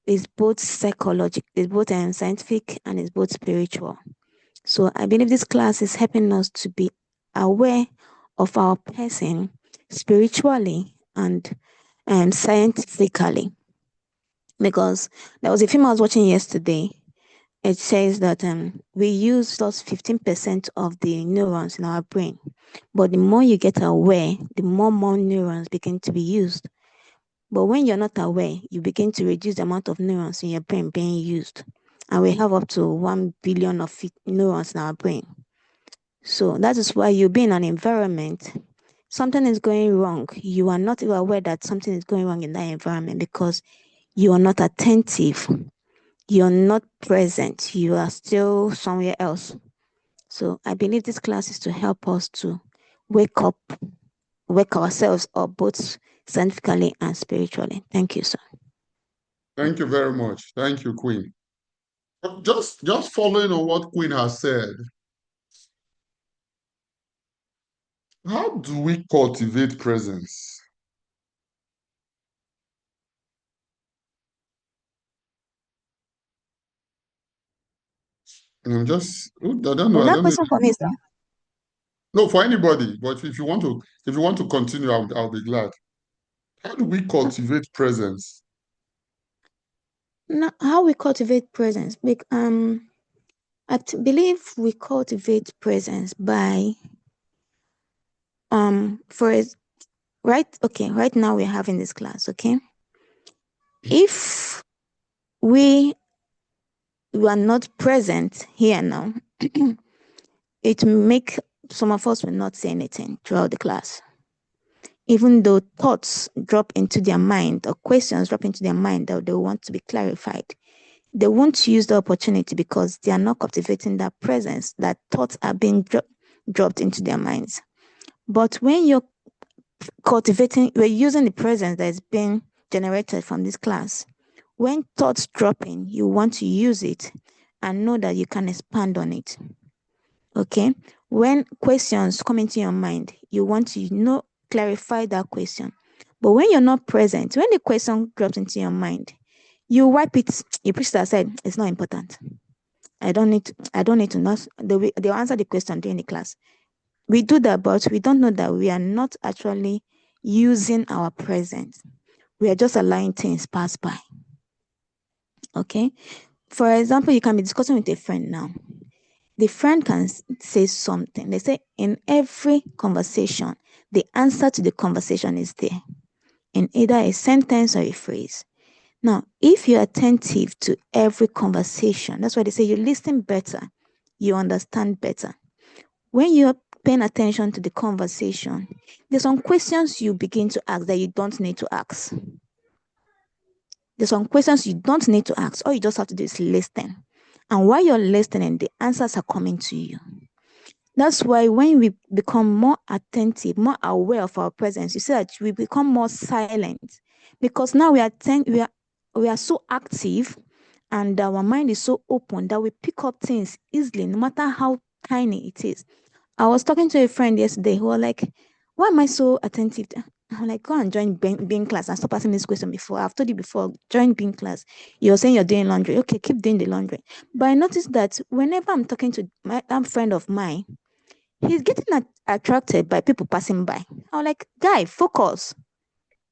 It's both psychological, it's both scientific, and it's both spiritual. So I believe this class is helping us to be aware of our person spiritually and scientifically. Because there was a film I was watching yesterday. It says that we use just 15% of the neurons in our brain. But the more you get aware, the more neurons begin to be used. But when you're not aware, you begin to reduce the amount of neurons in your brain being used. And we have up to 1 billion of neurons in our brain. So that is why you be in an environment, something is going wrong. You are not even aware that something is going wrong in that environment because you are not attentive. You're not present. You are still somewhere else. So I believe this class is to help us to wake ourselves up, both scientifically and spiritually. Thank you, sir. Thank you very much. Thank you, Queen. Just following on what Queen has said, how do we cultivate presence? I'm just, I don't know. That question for me, sir. No, for anybody. But if you want to continue, I'll be glad. How do we cultivate presence? Now, how we cultivate presence? I believe we cultivate presence by right now we're having this class, okay? If we are not present here now, it make some of us will not say anything throughout the class. Even though thoughts drop into their mind or questions drop into their mind that they want to be clarified, they won't use the opportunity because they are not cultivating that presence, that thoughts are being dropped into their minds. But when you're we're using the presence that is being generated from this class, when thoughts drop in, you want to use it and know that you can expand on it. Okay? When questions come into your mind, you want to clarify that question. But when you're not present, when the question drops into your mind, you wipe it, you push it aside. It's not important. I don't need to know. They'll answer the question during the class. we do that, but we don't know that we are not actually using our presence. We are just allowing things pass by. Okay. For example, you can be discussing with a friend now. The friend can say something. They say in every conversation, the answer to the conversation is there in either a sentence or a phrase. Now, if you're attentive to every conversation, that's why they say you listen better, you understand better. When you're paying attention to the conversation, there's some questions you begin to ask that you don't need to ask. There's some questions you don't need to ask. All you just have to do is listen. And while you're listening, the answers are coming to you. That's why when we become more attentive, more aware of our presence, you see that we become more silent, because now we are so active and our mind is so open that we pick up things easily, no matter how tiny it is. I was talking to a friend yesterday who was like, why am I so attentive? I'm like, go and join being class and stop asking this question before. I've told you before, join being class. You're saying you're doing laundry. Okay, keep doing the laundry. But I noticed that whenever I'm talking to that friend of mine, he's getting attracted by people passing by. I'm like, guy, focus.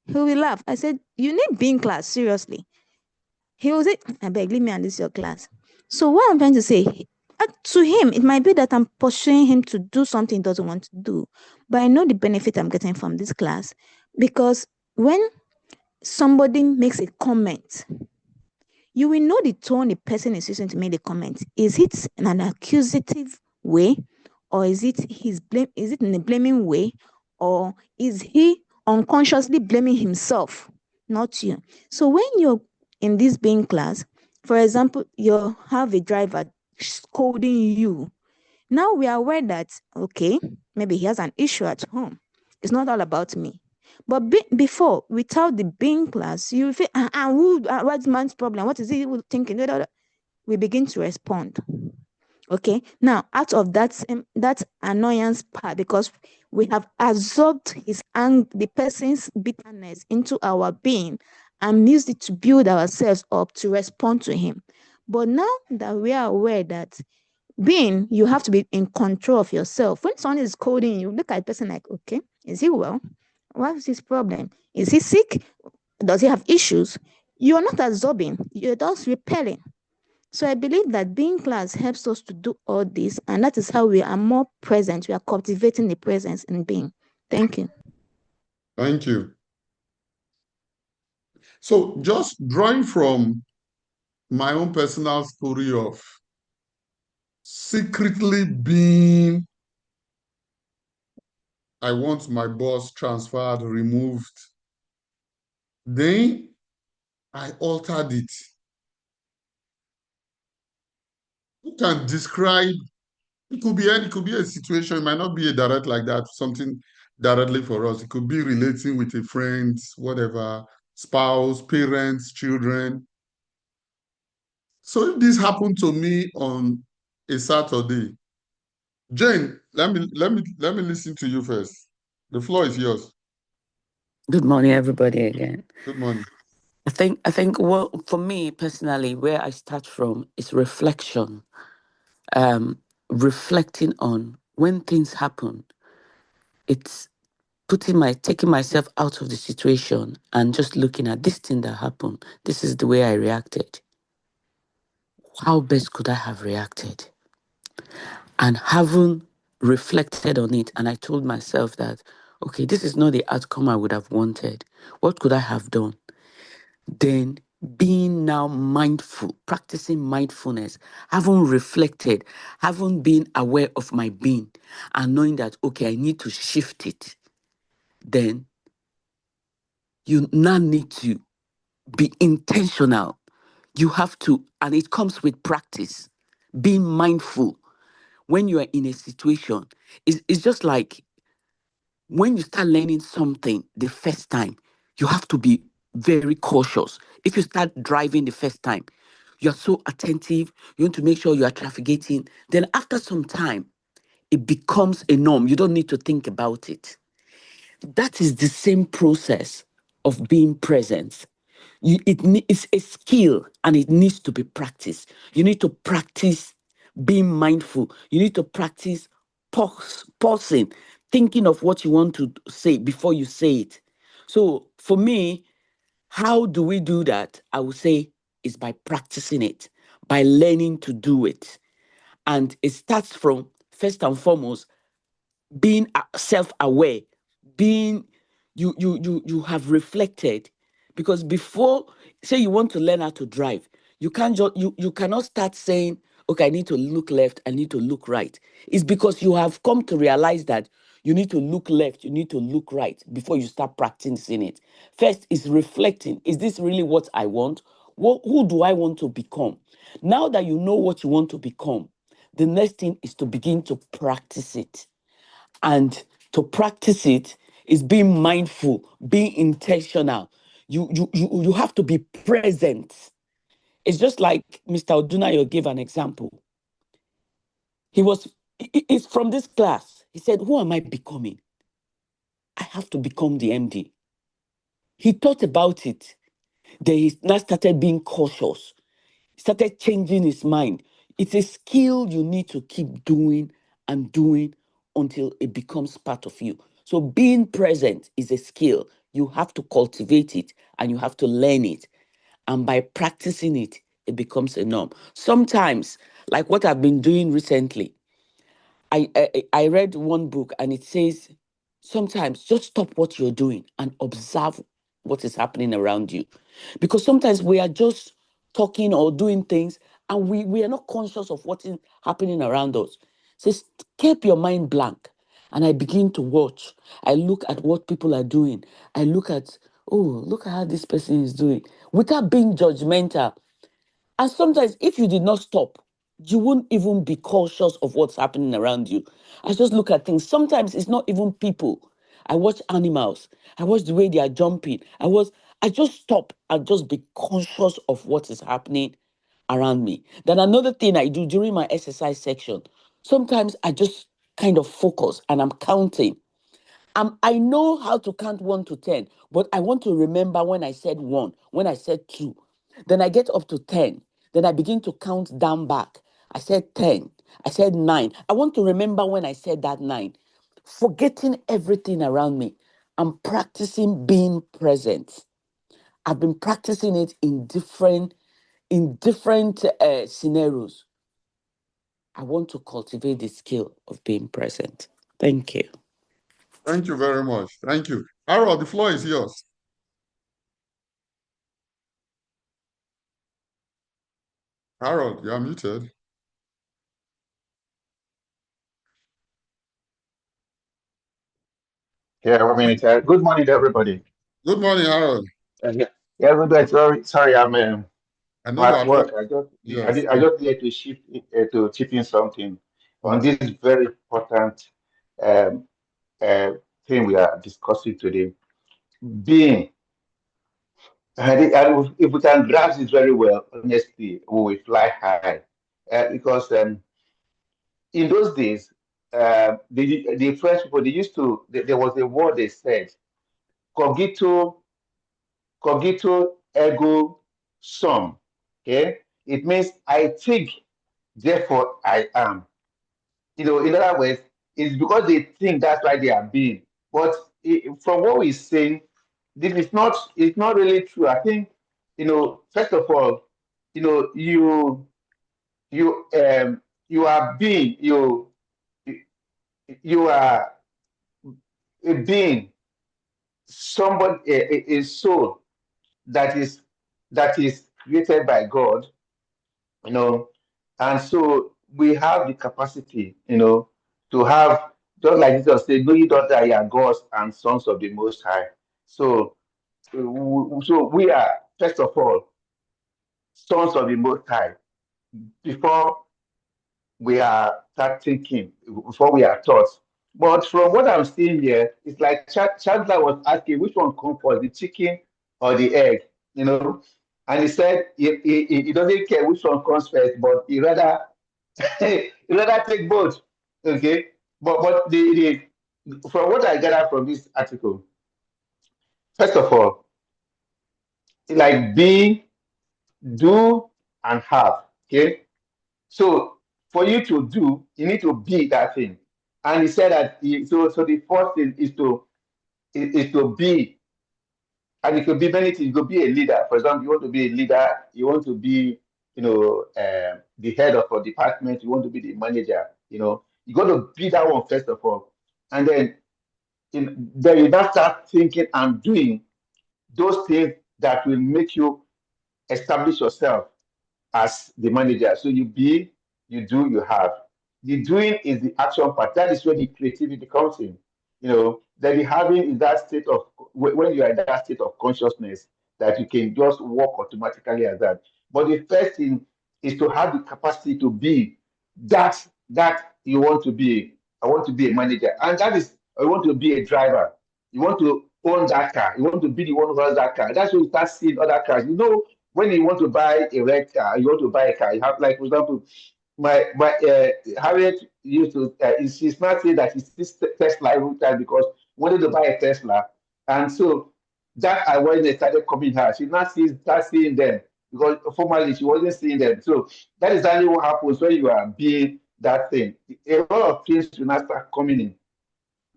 He will laugh. I said, you need being class, seriously. He will say, I beg, leave me and this is your class. So what I'm trying to say, to him, it might be that I'm pursuing him to do something he doesn't want to do. But I know the benefit I'm getting from this class, because when somebody makes a comment, you will know the tone the person is using to make the comment. Is it in an accusative way, or is it in a blaming way, or is he unconsciously blaming himself, not you? So when you're in this being class, for example, you have a driver scolding you. Now we are aware that, okay, maybe he has an issue at home. It's not all about me. But before, without the being class, you feel, what's man's problem? What is he thinking? We begin to respond. Okay, now out of that annoyance part, because we have absorbed the person's bitterness into our being and used it to build ourselves up to respond to him. But now that we are aware that you have to be in control of yourself. When someone is scolding you, look at the person like, okay, is he well? What's his problem? Is he sick? Does he have issues? You're not absorbing, you're just repelling. So I believe that being class helps us to do all this, and that is how we are more present. We are cultivating the presence in being. Thank you. Thank you. So just drawing from my own personal story of secretly being, I want my boss transferred, removed. Then I altered it. You can describe, it could be a situation, it might not be a direct like that, something directly for us. It could be relating with a friend, whatever, spouse, parents, children. So if this happened to me on a Saturday, Jane, let me listen to you first. The floor is yours. Good morning, everybody, again. Good morning. I think what, for me personally, where I start from is reflection. Reflecting on when things happen. It's taking myself out of the situation and just looking at this thing that happened. This is the way I reacted. How best could I have reacted? And having reflected on it, and I told myself that, okay, this is not the outcome I would have wanted. What could I have done? Then being now mindful, practicing mindfulness, having reflected, having been aware of my being, and knowing that, okay, I need to shift it. Then you now need to be intentional. You have to, and it comes with practice, being mindful when you are in a situation. It's just like when you start learning something the first time, you have to be very cautious. If you start driving the first time, you're so attentive, you want to make sure you are trafficating. Then after some time, it becomes a norm. You don't need to think about it. That is the same process of being present. It's a skill and it needs to be practiced. You need to practice being mindful. You need to practice pausing, thinking of what you want to say before you say it. So for me, how do we do that? I would say is by practicing it, by learning to do it. And it starts from, first and foremost, being self-aware, being you have reflected. Because before, say you want to learn how to drive, you can't just you cannot start saying, okay, I need to look left, I need to look right. It's because you have come to realize that you need to look left, you need to look right before you start practicing it. First is reflecting. Is this really what I want? Who do I want to become? Now that you know what you want to become, the next thing is to begin to practice it. And to practice it is being mindful, being intentional. You have to be present. It's just like Mr. Odunayo gave an example. He's from this class. He said, who am I becoming? I have to become the MD. He thought about it. Then he now started being cautious. He started changing his mind. It's a skill you need to keep doing and doing until it becomes part of you. So being present is a skill. You have to cultivate it and you have to learn it. And by practicing it, it becomes a norm. Sometimes, like what I've been doing recently, I read one book and it says, sometimes just stop what you're doing and observe what is happening around you. Because sometimes we are just talking or doing things and we are not conscious of what is happening around us. It says, keep your mind blank. And I begin to watch. I look at what people are doing. I look at, oh, look at how this person is doing without being judgmental. And sometimes, if you did not stop, you won't even be cautious of what's happening around you. I just look at things. Sometimes it's not even people. I watch animals. I watch the way they are jumping. I just stop and just be conscious of what is happening around me. Then another thing I do during my exercise section, sometimes I just kind of focus and I'm counting. I know how to count 1 to 10, but I want to remember when I said 1, when I said 2. Then I get up to 10. Then I begin to count down back. I said 10. I said 9. I want to remember when I said that 9. Forgetting everything around me. I'm practicing being present. I've been practicing it in different scenarios. I want to cultivate the skill of being present. Thank you. Thank you very much. Thank you. Harold, the floor is yours. Harold, you are muted. Yeah, 1 minute. Good morning, everybody. Good morning, Harold. Yeah, yeah, everybody. Sorry, I'm I know you at are not. work. I just, Yes. I just need to chip in something on this very important um, uh, thing we are discussing today. Being, and if we can grasp this very well, honestly, we will fly high. Because in those days, the French people, they used to, there was a word they said, cogito ergo sum. Okay, it means I think, therefore I am. In other words, it's because they think that's why they are being. But from what we're saying, this is not. It's not really true. I think, first of all, you you are being you are a being, somebody, a soul that is created by God, you know, and so we have the capacity, to have, just like Jesus said, "Know ye not that ye are gods and sons of the Most High." So, so we are, first of all, sons of the Most High before we are start thinking, before we are taught. But from what I'm seeing here, it's like Chandler was asking which one comes first, the chicken or the egg, And he said he doesn't care which one comes first, but he rather he rather take both. Okay. But from what I gather from this article, first of all, like be, do, and have. Okay. So for you to do, you need to be that thing. And he said that so the first thing is to be, and it could be many things. You could be a leader. For example, you want to be a leader, you want to be, the head of a department, you want to be the manager, you got to be that one first of all. And then then you now start thinking and doing those things that will make you establish yourself as the manager. So you be, you do, you have. The doing is the action part. That is where the creativity comes in. Then the having is that state of, when you are in that state of consciousness, that you can just walk automatically as that. But the first thing is to have the capacity to be that you want to be. I want to be a manager, and that is, I want to be a driver. You want to own that car. You want to be the one who has that car. That's when you start seeing other cars. When you want to buy a red car, you want to buy a car. You have, like, for example, my Harriet used to. She's not saying that she sees Tesla every time because wanted to buy a Tesla, and so that awareness started coming her. She now start seeing them because formerly she wasn't seeing them. So that is exactly what happens when you are being that thing. A lot of things will now start coming in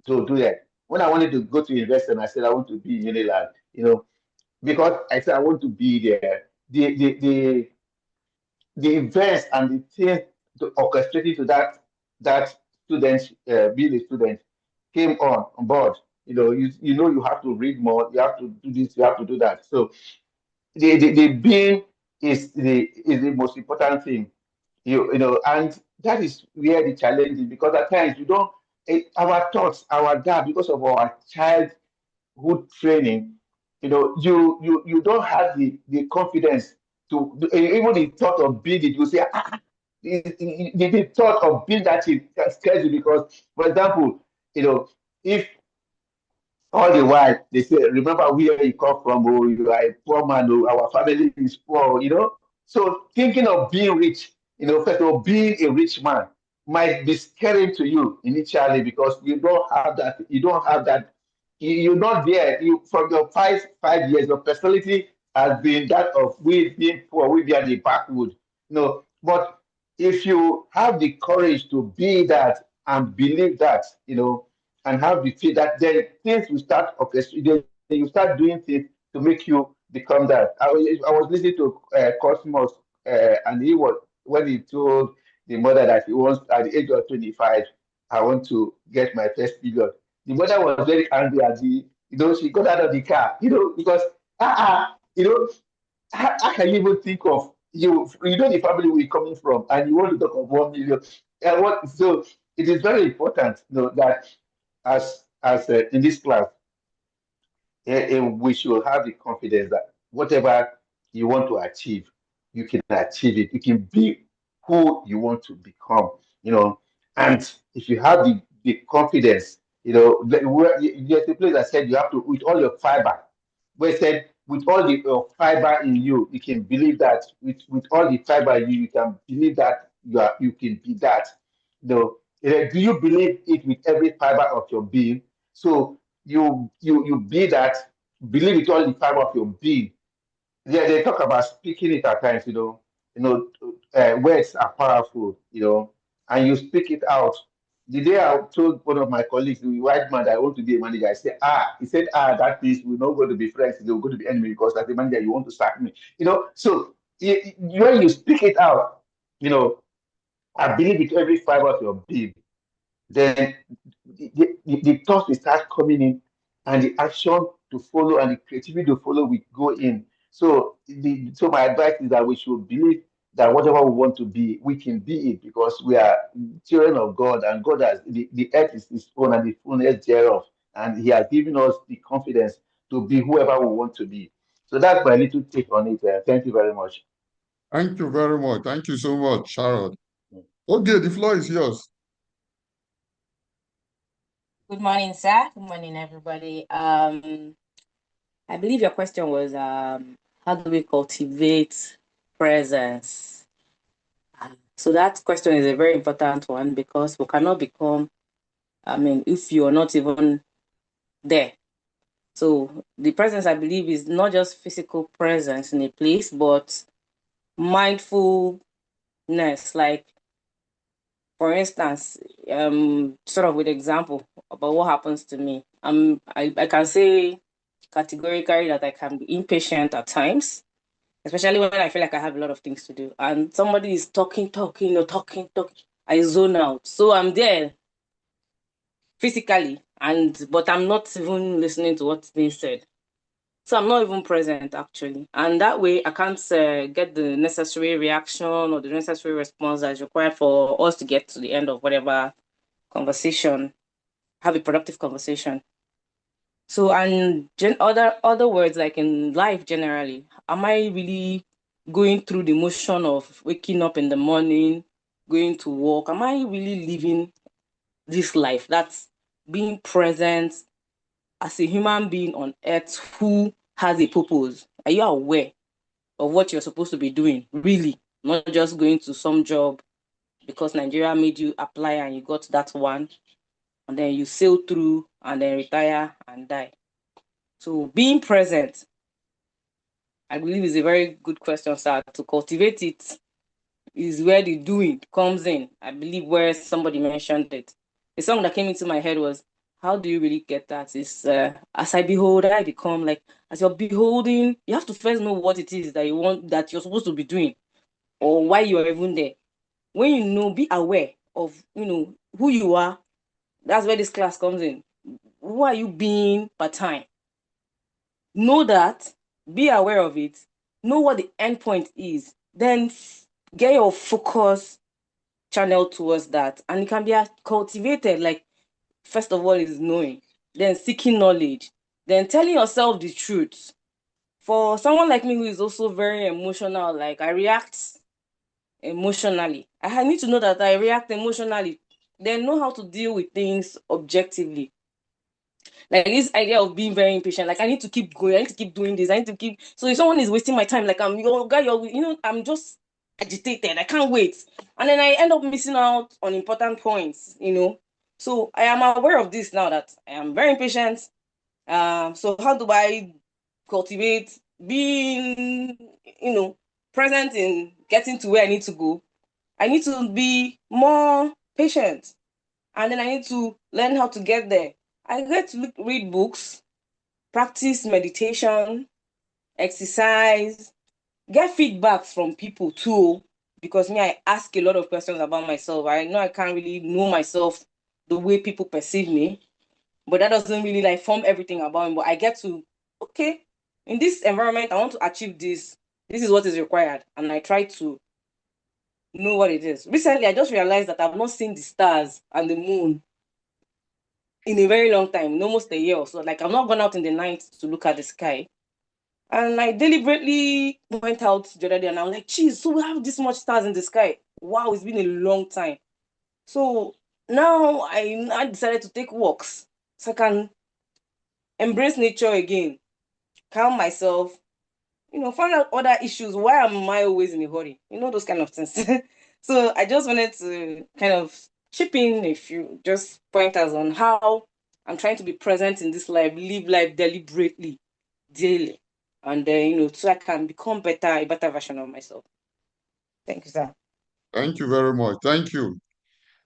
to do that. When I wanted to go to invest, and I said I want to be in Unilag, because I said I want to be there. The events and the things orchestrating to that student, being a student, came on board. You have to read more, you have to do this, you have to do that. So the being is the most important thing. And that is where the challenge is, because at times you don't, our thoughts, our gap, because of our childhood training, you don't have the confidence to even the thought of being it. You say, the thought of being that thing scares you, because, for example, if all the while they say, remember where you come from, oh, you are a poor man, oh, our family is poor, So thinking of being rich, first of all, being a rich man might be scary to you initially, because you don't have that, you're not there. You, from your five years, your personality has been that of we being poor, we being the backward. But if you have the courage to be that and believe that, and have the faith, that then things will start orchestrating. You start doing things to make you become that. I was listening to Cosmos, and he was, when he told the mother that he wants, at the age of 25, I want to get my first period. The mother was very angry at she got out of the car, because how can you even think of, the family we're coming from, and you want to talk of 1 million? So it is very important, that as in this class, we should have the confidence that whatever you want to achieve, you can achieve it. You can be who you want to become, and if you have the confidence, there's a place that said you have to, with all your fiber, where it said, with all the fiber in you, you can believe that. With all the fiber in you, you can believe that you can be that. Do you believe it with every fiber of your being? So you be that, believe with all the fiber of your being. Yeah, they talk about speaking it at times, words are powerful, and you speak it out. The day I told one of my colleagues, the white man, that I want to be a manager, I said, he said, that means we're not going to be friends, we're going to be enemies, because as a manager, you want to sack me. So when you speak it out, I believe with every fiber of your being, then the thoughts will start coming in, and the action to follow and the creativity to follow will go in. So my advice is that we should believe that whatever we want to be, we can be it, because we are children of God, and God has, the earth is his own and the fullness thereof, and he has given us the confidence to be whoever we want to be. So that's my little take on it. Thank you very much. Thank you very much. Thank you so much, Sharon. Okay, the floor is yours. Good morning, sir. Good morning, everybody. I believe your question was, how do we cultivate presence? So that question is a very important one, because we cannot become, if you're not even there. So the presence, I believe, is not just physical presence in a place, but mindfulness, like For instance, sort of with example about what happens to me. I can say categorically that I can be impatient at times, especially when I feel like I have a lot of things to do. And somebody is talking, I zone out. So I'm there physically, but I'm not even listening to what's being said. So I'm not even present actually. And that way I can't get the necessary reaction or the necessary response that's required for us to get to the end of whatever conversation, have a productive conversation. So, and other words, like in life generally, am I really going through the motion of waking up in the morning, going to work? Am I really living this life? That's being present as a human being on earth who has a purpose. Are you aware of what you're supposed to be doing? Really, not just going to some job because Nigeria made you apply and you got that one, and then you sail through and then retire and die. So being present, I believe, is a very good question, sir. To cultivate it is where the doing comes in. I believe where somebody mentioned it. The song that came into my head was, how do you really get that? It's as I behold, I become. Like, as you're beholding, you have to first know what it is that you want, that you're supposed to be doing, or why you're even there. When you know, be aware of, who you are. That's where this class comes in. Who are you being per time? Know that, be aware of it, know what the end point is, then get your focus channel towards that. And it can be cultivated, like, first of all is knowing, then seeking knowledge, then telling yourself the truth. For someone like me who is also very emotional, like I react emotionally, I need to know that I react emotionally, then know how to deal with things objectively. Like this idea of being very impatient, like I need to keep going, I need to keep doing this, I need to keep. So if someone is wasting my time, like I'm just agitated, I can't wait, and then I end up missing out on important points. So I am aware of this now, that I am very impatient. So how do I cultivate being, present in getting to where I need to go? I need to be more patient, and then I need to learn how to get there. I get to read books, practice meditation, exercise, get feedback from people too, because I ask a lot of questions about myself. I know I can't really know myself the way people perceive me, but that doesn't really like form everything about me. But I get to, okay, in this environment, I want to achieve this. This is what is required. And I try to know what it is. Recently, I just realized that I've not seen the stars and the moon in a very long time, almost a year or so. Like, I've not gone out in the night to look at the sky. And I deliberately went out the other day and I'm like, geez, so we have this much stars in the sky. Wow, it's been a long time. So now I decided to take walks so I can embrace nature again, calm myself, find out other issues. Why am I always in a hurry? Those kind of things. So I just wanted to kind of chip in a few just pointers on how I'm trying to be present in this life, live life deliberately, daily, and then so I can become a better version of myself. Thank you, sir. Thank you very much. Thank you.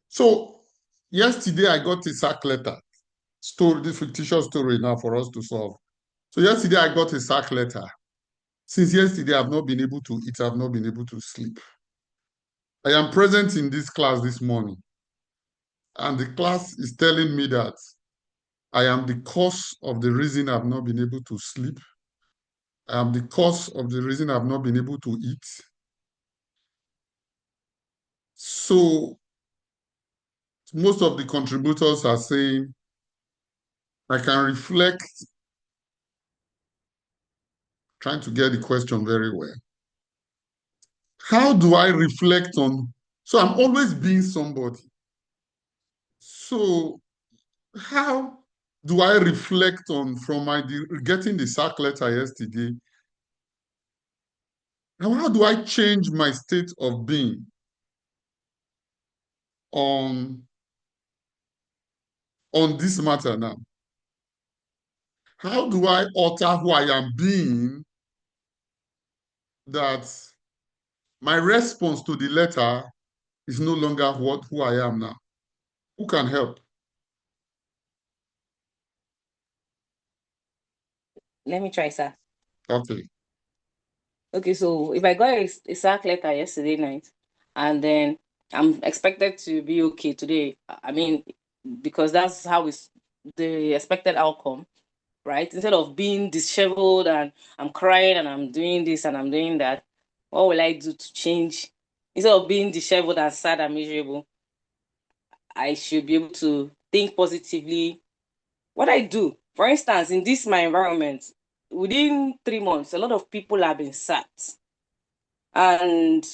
So yesterday I got a sack letter. This fictitious story now for us to solve. So yesterday I got a sack letter. Since yesterday, I've not been able to eat, I've not been able to sleep. I am present in this class this morning, and the class is telling me that I am the cause of the reason I've not been able to sleep. I am the cause of the reason I've not been able to eat. So most of the contributors are saying, I can reflect, trying to get the question very well. How do I reflect on, so I'm always being somebody. So how do I reflect on from getting the sack letter yesterday? And how do I change my state of being on this matter now? How do I alter who I am being, that my response to the letter is no longer who I am now. Who can help? Let me try, sir. Okay. Okay, so if I got a sack letter yesterday night, and then I'm expected to be okay today, I mean, because that's how it's the expected outcome, right? Instead of being disheveled and I'm crying and I'm doing this and I'm doing that, what will I do to change? Instead of being disheveled and sad and miserable, I should be able to think positively. What I do, for instance, in this my environment, within 3 months, a lot of people have been sacked. And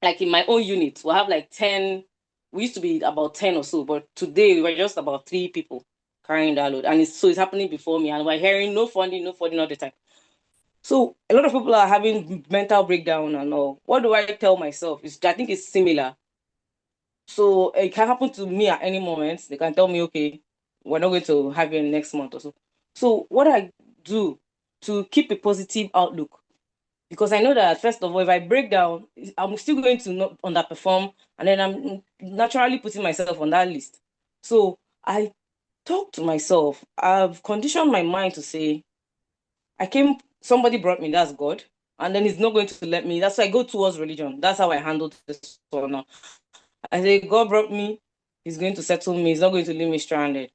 like in my own unit, we'll have like 10. We used to be about 10 or so, but today we were just about 3 people carrying that load. And it's happening before me, and we're hearing no funding all the time. So a lot of people are having mental breakdown and all. What do I tell myself? I think it's similar. So it can happen to me at any moment. They can tell me, okay, we're not going to have you next month or so. So what I do to keep a positive outlook, because I know that first of all, if I break down, I'm still going to not underperform, and then I'm naturally putting myself on that list. So I talk to myself. I've conditioned my mind to say, somebody brought me, that's God, and then he's not going to let me. That's why I go towards religion. That's how I handle this one now. I say, God brought me, he's going to settle me, he's not going to leave me stranded.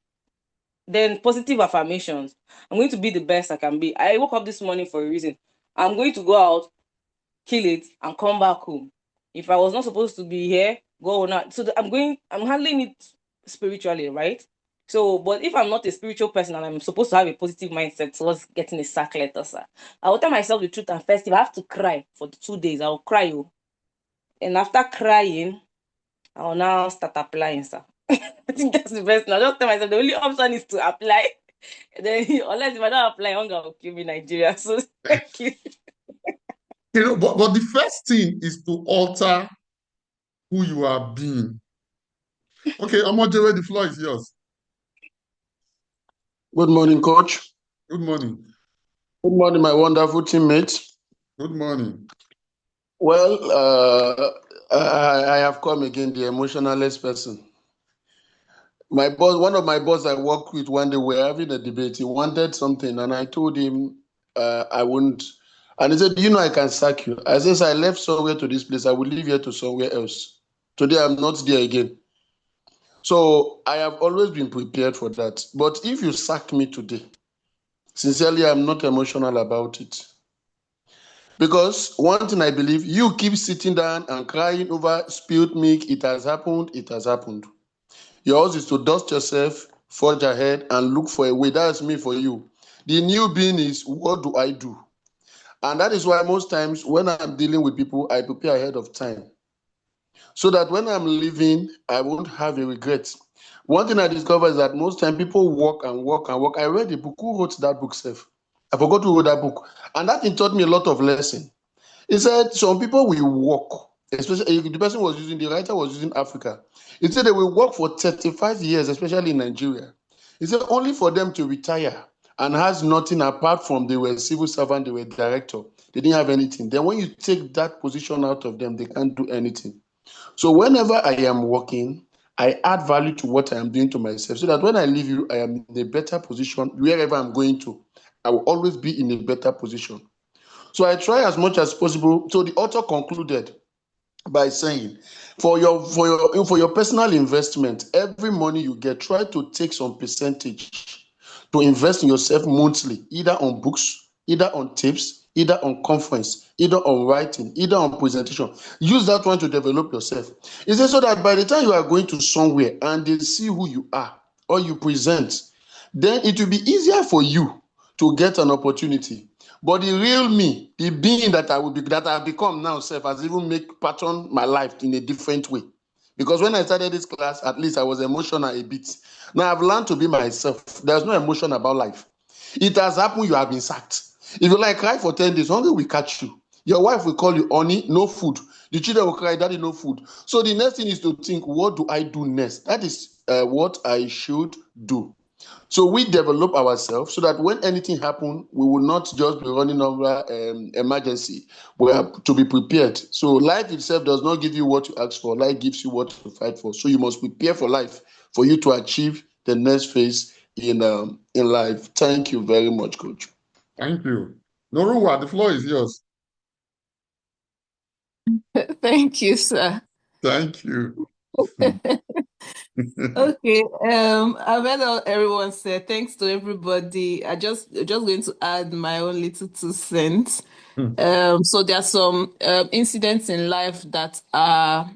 Then positive affirmations. I'm going to be the best I can be. I woke up this morning for a reason. I'm going to go out, kill it, and come back home. If I was not supposed to be here, go or not. So I'm handling it spiritually, right? So, but if I'm not a spiritual person and I'm supposed to have a positive mindset towards getting a sack letter, sir, I will tell myself the truth. And first, if I have to cry for the 2 days, I will cry. And after crying, I will now start applying, sir. I think that's the best. Now, just tell myself the only option is to apply. Then, unless if I don't apply, hunger will kill me in Nigeria. So, thank you. But the first thing is to alter who you are being. Okay, Omojewe, the floor is yours. Good morning, Coach. Good morning. Good morning, my wonderful teammates. Good morning. Well, I have come again, the emotionalist person. My boss, one of my boss I worked with one day, we were having a debate. He wanted something, and I told him I wouldn't. And he said, I can sack you. I said, I left somewhere to this place. I will leave here to somewhere else. Today, I'm not there again. So I have always been prepared for that. But if you sack me today, sincerely, I'm not emotional about it. Because one thing I believe, you keep sitting down and crying over spilled milk. It has happened. It has happened. Yours is to dust yourself, forge ahead, and look for a way. That's me for you. The new being is, what do I do? And that is why most times when I'm dealing with people, I prepare ahead of time. So that when I'm leaving, I won't have a regret. One thing I discovered is that most time people work and work and work. I read a book. Who wrote that book, Seth? I forgot who wrote that book. And that thing taught me a lot of lesson. He said some people will work, especially the writer was using Africa. He said they will work for 35 years, especially in Nigeria. He said only for them to retire and has nothing apart from they were civil servant, they were director. They didn't have anything. Then when you take that position out of them, they can't do anything. So whenever I am working, I add value to what I am doing to myself so that when I leave you, I am in a better position. Wherever I'm going to, I will always be in a better position. So I try as much as possible. So the author concluded by saying, for your personal investment, every money you get, try to take some percentage to invest in yourself monthly, either on books, either on tips, either on conference, either on writing, either on presentation. Use that one to develop yourself. He says so that by the time you are going to somewhere and they see who you are or you present, then it will be easier for you to get an opportunity. But the real me, the being that I have become now, has even make pattern my life in a different way. Because when I started this class, at least I was emotional a bit. Now I've learned to be myself. There's no emotion about life. It has happened, you have been sacked. If you like cry for 10 days, hunger will catch you. Your wife will call you honey, no food. The children will cry, daddy, no food. So the next thing is to think, what do I do next? That is what I should do. So we develop ourselves so that when anything happens, we will not just be running over emergency. We have to be prepared. So life itself does not give you what you ask for. Life gives you what to fight for. So you must prepare for life for you to achieve the next phase in life. Thank you very much, Coach. Thank you. Noruwa, the floor is yours. Thank you, sir. Thank you. Okay, I've heard all everyone say. Thanks to everybody. I just going to add my own little 2 cents. So there are some incidents in life that are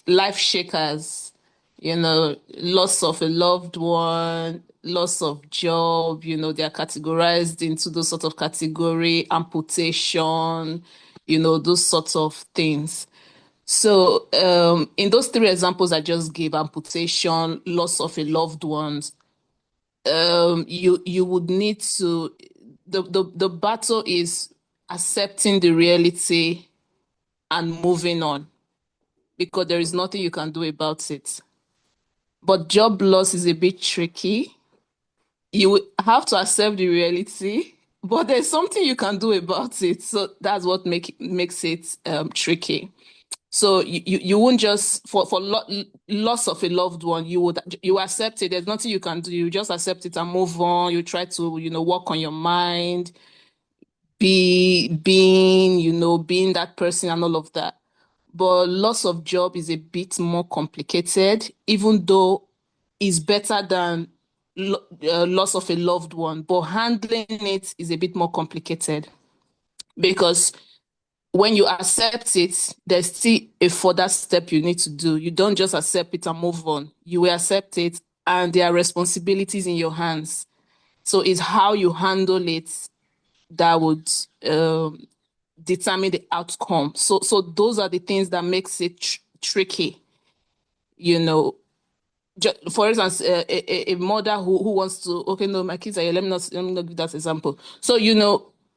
life shakers. You know, loss of a loved one, loss of job. You know, they are categorized into those sort of category, amputation. You know, those sorts of things. So, in those 3 examples I just gave, amputation, loss of a loved one, you would need to, the battle is accepting the reality and moving on, because there is nothing you can do about it. But job loss is a bit tricky. You have to accept the reality, but there's something you can do about it. So that's what makes it tricky. So you won't just for loss of a loved one, you accept it. There's nothing you can do. You just accept it and move on. You try to work on your mind, being that person and all of that. But loss of job is a bit more complicated, even though it's better than loss of a loved one. But handling it is a bit more complicated, because when you accept it, there's still a further step you need to do. You don't just accept it and move on. You will accept it, and there are responsibilities in your hands. So it's how you handle it that would determine the outcome. So those are the things that makes it tricky. You know, for instance, a mother who wants to, okay, no, my kids are here. Let me not give that example. So,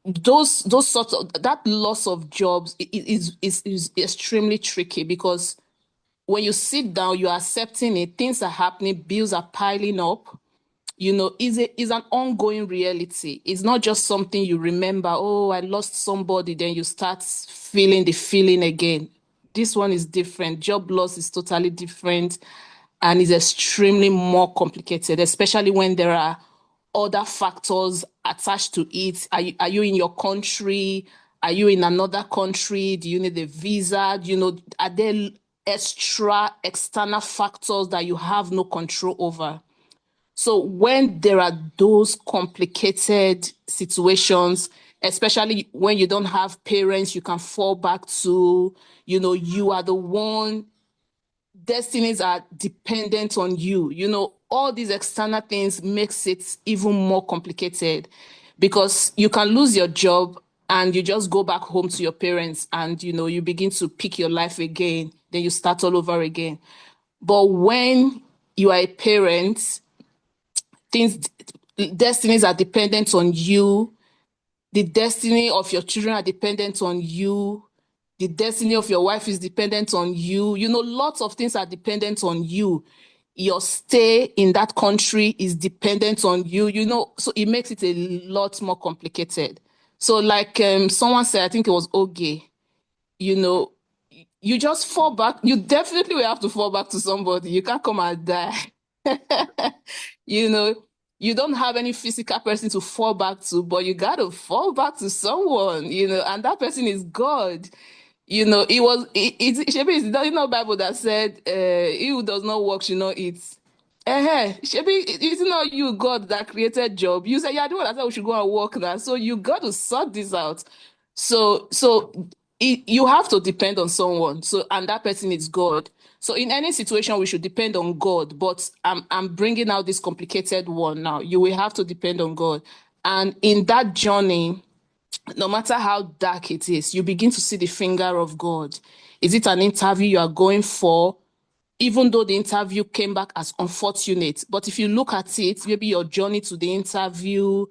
those sorts of, that loss of jobs is extremely tricky, because when you sit down, you're accepting it, things are happening, bills are piling up, is an ongoing reality. It's not just something you remember, oh, I lost somebody, then you start feeling the feeling again. This one is different. Job loss is totally different and is extremely more complicated, especially when there are other factors attached to it. Are you in your country? Are you in another country? Do you need a visa? Are there external factors that you have no control over? So when there are those complicated situations, especially when you don't have parents you can fall back to, you are the one, destinies are dependent on you. All these external things makes it even more complicated, because you can lose your job and you just go back home to your parents and, you begin to pick your life again. Then you start all over again. But when you are a parent, destinies are dependent on you. The destiny of your children are dependent on you. The destiny of your wife is dependent on you. Lots of things are dependent on you. Your stay in that country is dependent on you, so it makes it a lot more complicated. So like someone said, I think it was Oge, you just fall back. You definitely will have to fall back to somebody. You can't come and die. You don't have any physical person to fall back to, but you got to fall back to someone, and that person is God. It's Bible that said, he who does not work should not eat. It's not you, God, that created job. You say, yeah, the one that said we should go and work now. So you got to sort this out. So you have to depend on someone. So, and that person is God. So in any situation, we should depend on God. But I'm bringing out this complicated one now. You will have to depend on God. And in that journey, no matter how dark it is, you begin to see the finger of God. Is it an interview you are going for? Even though the interview came back as unfortunate, but if you look at it, maybe your journey to the interview,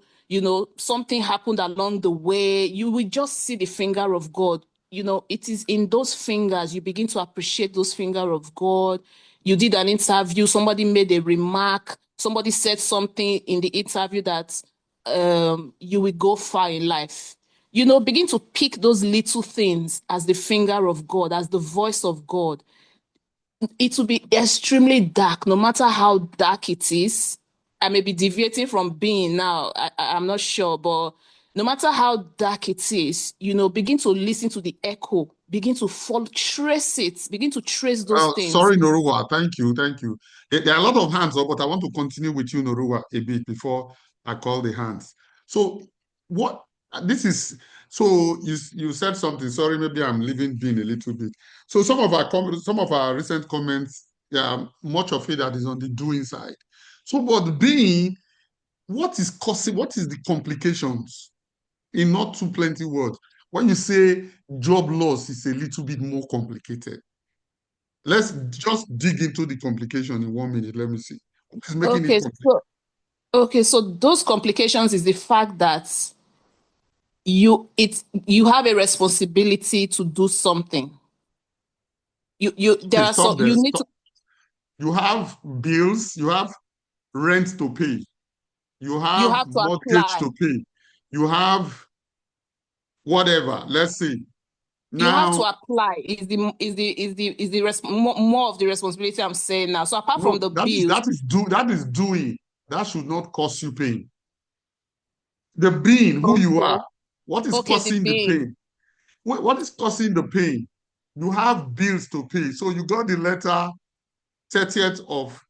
something happened along the way, you will just see the finger of God. It is in those fingers you begin to appreciate those fingers of God. You did an interview, somebody made a remark, somebody said something in the interview that you will go far in life. You know, begin to pick those little things as the finger of God, as the voice of God. It will be extremely dark, no matter how dark it is. I may be deviating from being now, I'm not sure, but no matter how dark it is, you know, begin to listen to the echo, begin to follow, trace it, begin to trace those things. Sorry, Noruwa. Thank you. There are a lot of hands up, but I want to continue with you, Noruwa, a bit before I call the hands. So you said something. Sorry, maybe I'm leaving being a little bit. So some of our recent comments, much of it that is on the doing side. So, but being, what is the complications? In not too plenty words, when you say job loss is a little bit more complicated. Let's just dig into the complication in 1 minute. Let me see. What is making it complicated? So those complications is the fact that you have a responsibility to do something. You have bills, you have rent to pay, you have mortgage to pay, you have whatever. Let's see. Now, you have to apply. Is the more of the responsibility I'm saying now. So apart from the bills, that is doing. That should not cause you pain. The being who you are. What is causing the pain? What is causing the pain? You have bills to pay. So you got the letter 30th of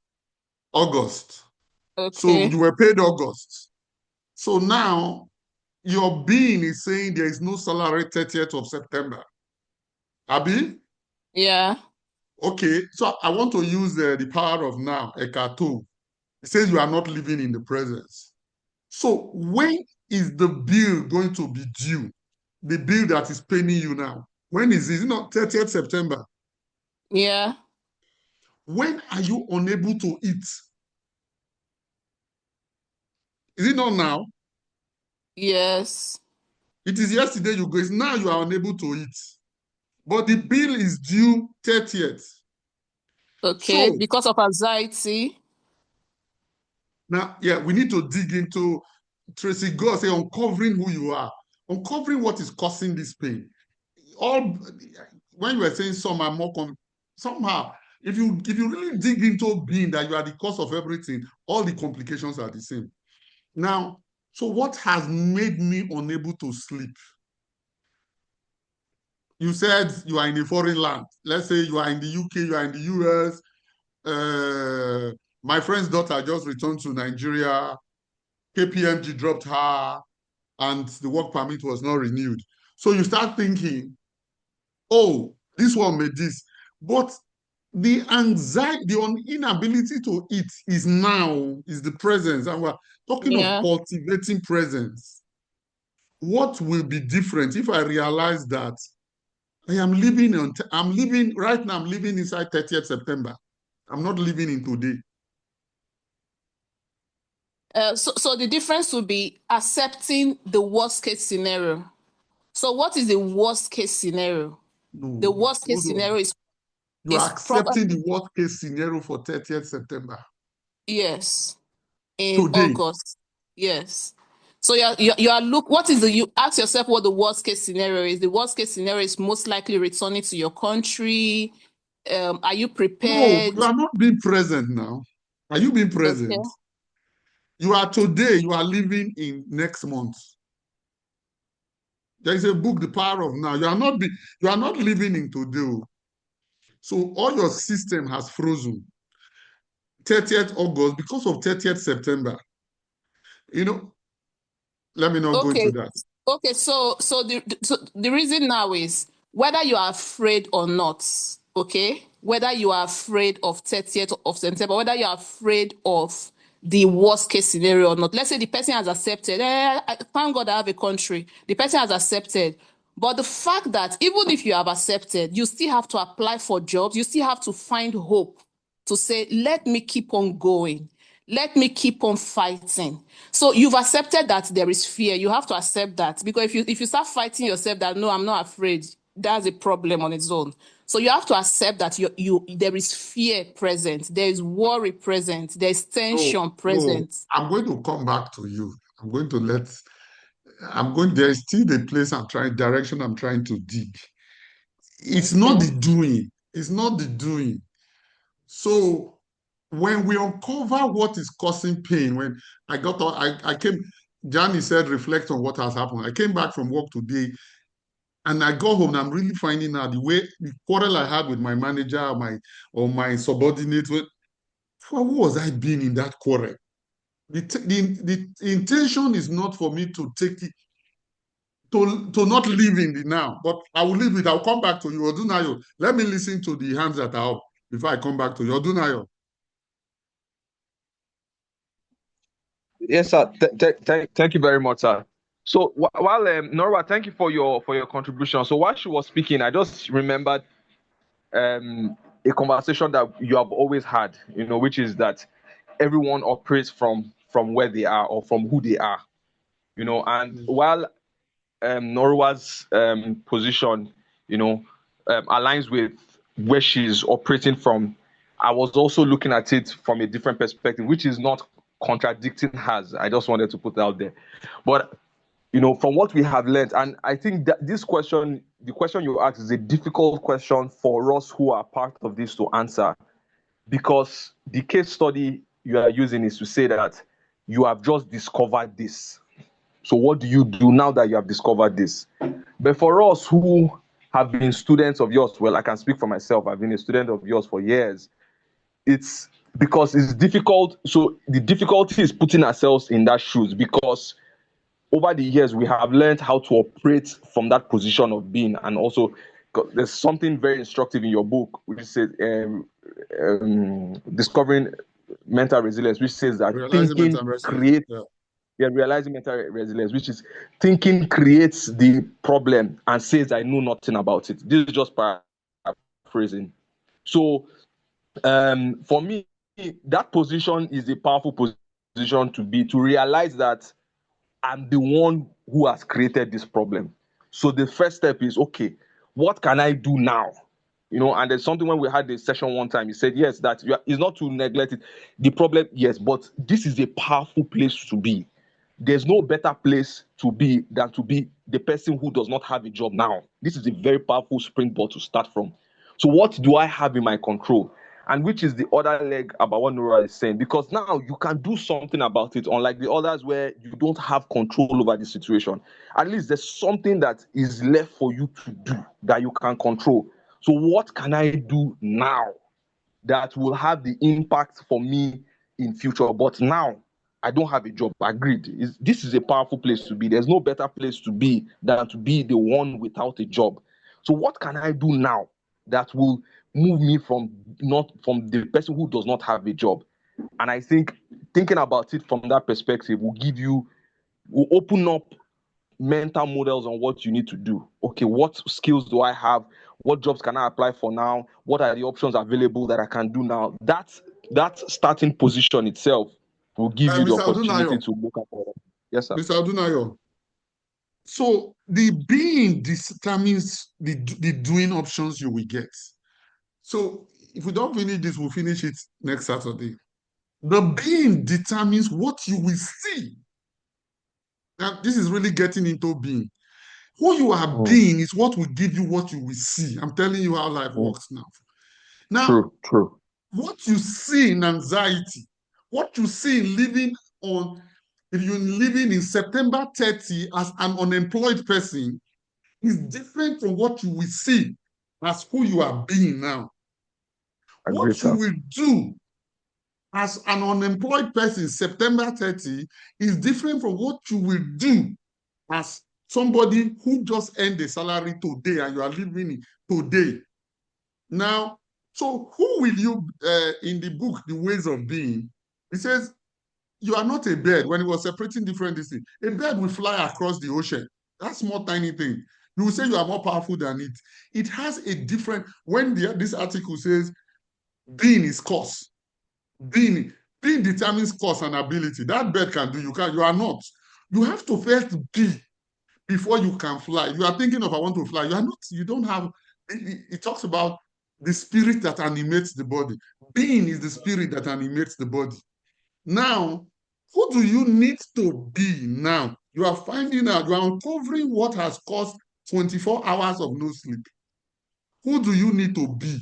August. Okay. So you were paid August. So now your being is saying there is no salary 30th of September. Abi? Yeah. Okay. So I want to use the power of now, Ekato. It says you are not living in the presence. So when is the bill going to be due? The bill that is paying you now. When is it? Is it not 30th September? Yeah. When are you unable to eat? Is it not now? Yes. It is yesterday you go. It's now you are unable to eat. But the bill is due 30th. Okay, so, because of anxiety. Now, yeah, we need to dig into Tracy God say uncovering who you are, uncovering what is causing this pain. When you were saying some are more somehow, if you really dig into being that you are the cause of everything, all the complications are the same. Now, so what has made me unable to sleep? You said you are in a foreign land. Let's say you are in the UK, you are in the US. My friend's daughter just returned to Nigeria. KPMG dropped her and the work permit was not renewed. So you start thinking, oh, this one made this. But the anxiety, the inability to eat is the presence. And we're talking of cultivating presence. What will be different if I realize that I'm living right now, I'm living inside 30th September. I'm not living in today. So the difference would be accepting the worst case scenario. So what is the worst case scenario? No, the worst case scenario is you are accepting the worst case scenario for 30th September. Yes. In today. August. Yes. So you ask yourself what the worst case scenario is. The worst case scenario is most likely returning to your country. Are you prepared? No, you are not being present now. Are you being present? Okay. You are living in next month. There is a book, The Power of Now. You are not living in today. So all your system has frozen. 30th August, because of 30th September. You know, let me not go into that. Okay, so the reason now is whether you are afraid or not, okay? Whether you are afraid of 30th of September, whether you are afraid of the worst case scenario or not. Let's say the person has accepted. Thank God I have a country. The person has accepted. But the fact that even if you have accepted, you still have to apply for jobs. You still have to find hope to say, let me keep on going. Let me keep on fighting. So you've accepted that there is fear. You have to accept that. Because if you start fighting yourself that, no, I'm not afraid, that's a problem on its own. So you have to accept that there is fear present, there is worry present, there is tension present. I'm going to come back to you. There's still the direction I'm trying to dig. It's not the doing. It's not the doing. So when we uncover what is causing pain, when I came, Johnny said, reflect on what has happened. I came back from work today and I go home and I'm really finding out the quarrel I had with my manager or my subordinate. Who was I being in that quarrel? The intention is not for me to take it, to not live in the now, but I will live with. I'll come back to you, Odunayo. Let me listen to the hands that are up before I come back to you, Odunayo. Yes, sir. Thank you very much, sir. So while Norwa, thank you for your contribution. So while she was speaking, I just remembered a conversation that you have always had, which is that everyone operates from where they are or from who they are, and while Norwa's position, aligns with where she's operating from, I was also looking at it from a different perspective, which is not contradicting hers. I just wanted to put it out there. But, from what we have learned, and I think that the question you asked is a difficult question for us who are part of this to answer, because the case study you are using is to say that you have just discovered this. So what do you do now that you have discovered this? But for us who have been students of yours, well, I can speak for myself. I've been a student of yours for years. It's because it's difficult. So the difficulty is putting ourselves in that shoes, because over the years, we have learned how to operate from that position of being. And also, there's something very instructive in your book, which says Discovering Mental Resilience, which says that thinking creates... realizing mental resilience, which is thinking creates the problem and says I know nothing about it. This is just paraphrasing. So for me, that position is a powerful position to be, to realize that I'm the one who has created this problem. So the first step is, okay, what can I do now? And there's something when we had the session one time, he said, yes, that it's not to neglect it. The problem, yes, but this is a powerful place to be. There's no better place to be than to be the person who does not have a job now. This is a very powerful springboard to start from. So what do I have in my control? And which is the other leg about what Nora is saying, because now you can do something about it, unlike the others where you don't have control over the situation. At least there's something that is left for you to do that you can control. So what can I do now that will have the impact for me in future? But now I don't have a job. Agreed. This is a powerful place to be. There's no better place to be than to be the one without a job. So what can I do now that will move me from the person who does not have a job? And I think thinking about it from that perspective will open up mental models on what you need to do. Okay, what skills do I have? What jobs can I apply for now? What are the options available that I can do now? That starting position itself will give you the opportunity to look at it. Yes, sir. Mr. Odunayo, so the being determines the doing options you will get. So if we don't finish this, we'll finish it next Saturday. The being determines what you will see. Now, this is really getting into being. Who you are being is what will give you what you will see. I'm telling you how life works now. Now, true. What you see in anxiety, what you see in if you're living in September 30 as an unemployed person, is different from what you will see as who you are being now. What you will do as an unemployed person September 30 is different from what you will do as somebody who just earned a salary today and you are living today. Now, so who will you, in the book, The Ways of Being, it says, you are not a bird. When it was separating different things, a bird will fly across the ocean. That's more tiny thing. You will say you are more powerful than it. It has a different, when this article says, being is cause. Being determines cause and ability. That bird can do, you are not. You have to first be before you can fly. You are thinking of, I want to fly. You don't have It talks about the spirit that animates the body. Being is the spirit that animates the body. Now, who do you need to be now? You are finding out, you are uncovering what has caused 24 hours of no sleep. Who do you need to be?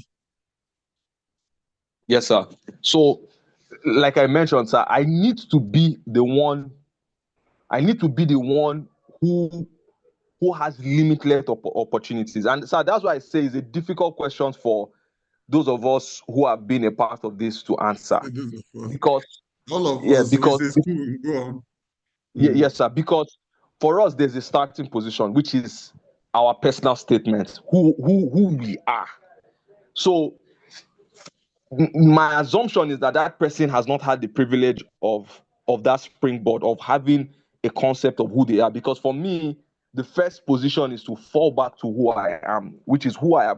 Yes, sir. So, like I mentioned, sir, I need to be the one who has limitless opportunities. And so that's why I say it's a difficult question for those of us who have been a part of this to answer. Because all of yeah, us, because it's a school. Go on. Yes, sir. Because for us, there's a starting position, which is our personal statement, who we are. So my assumption is that that person has not had the privilege of that springboard, of having a concept of who they are. Because for me, the first position is to fall back to who I am, which is who I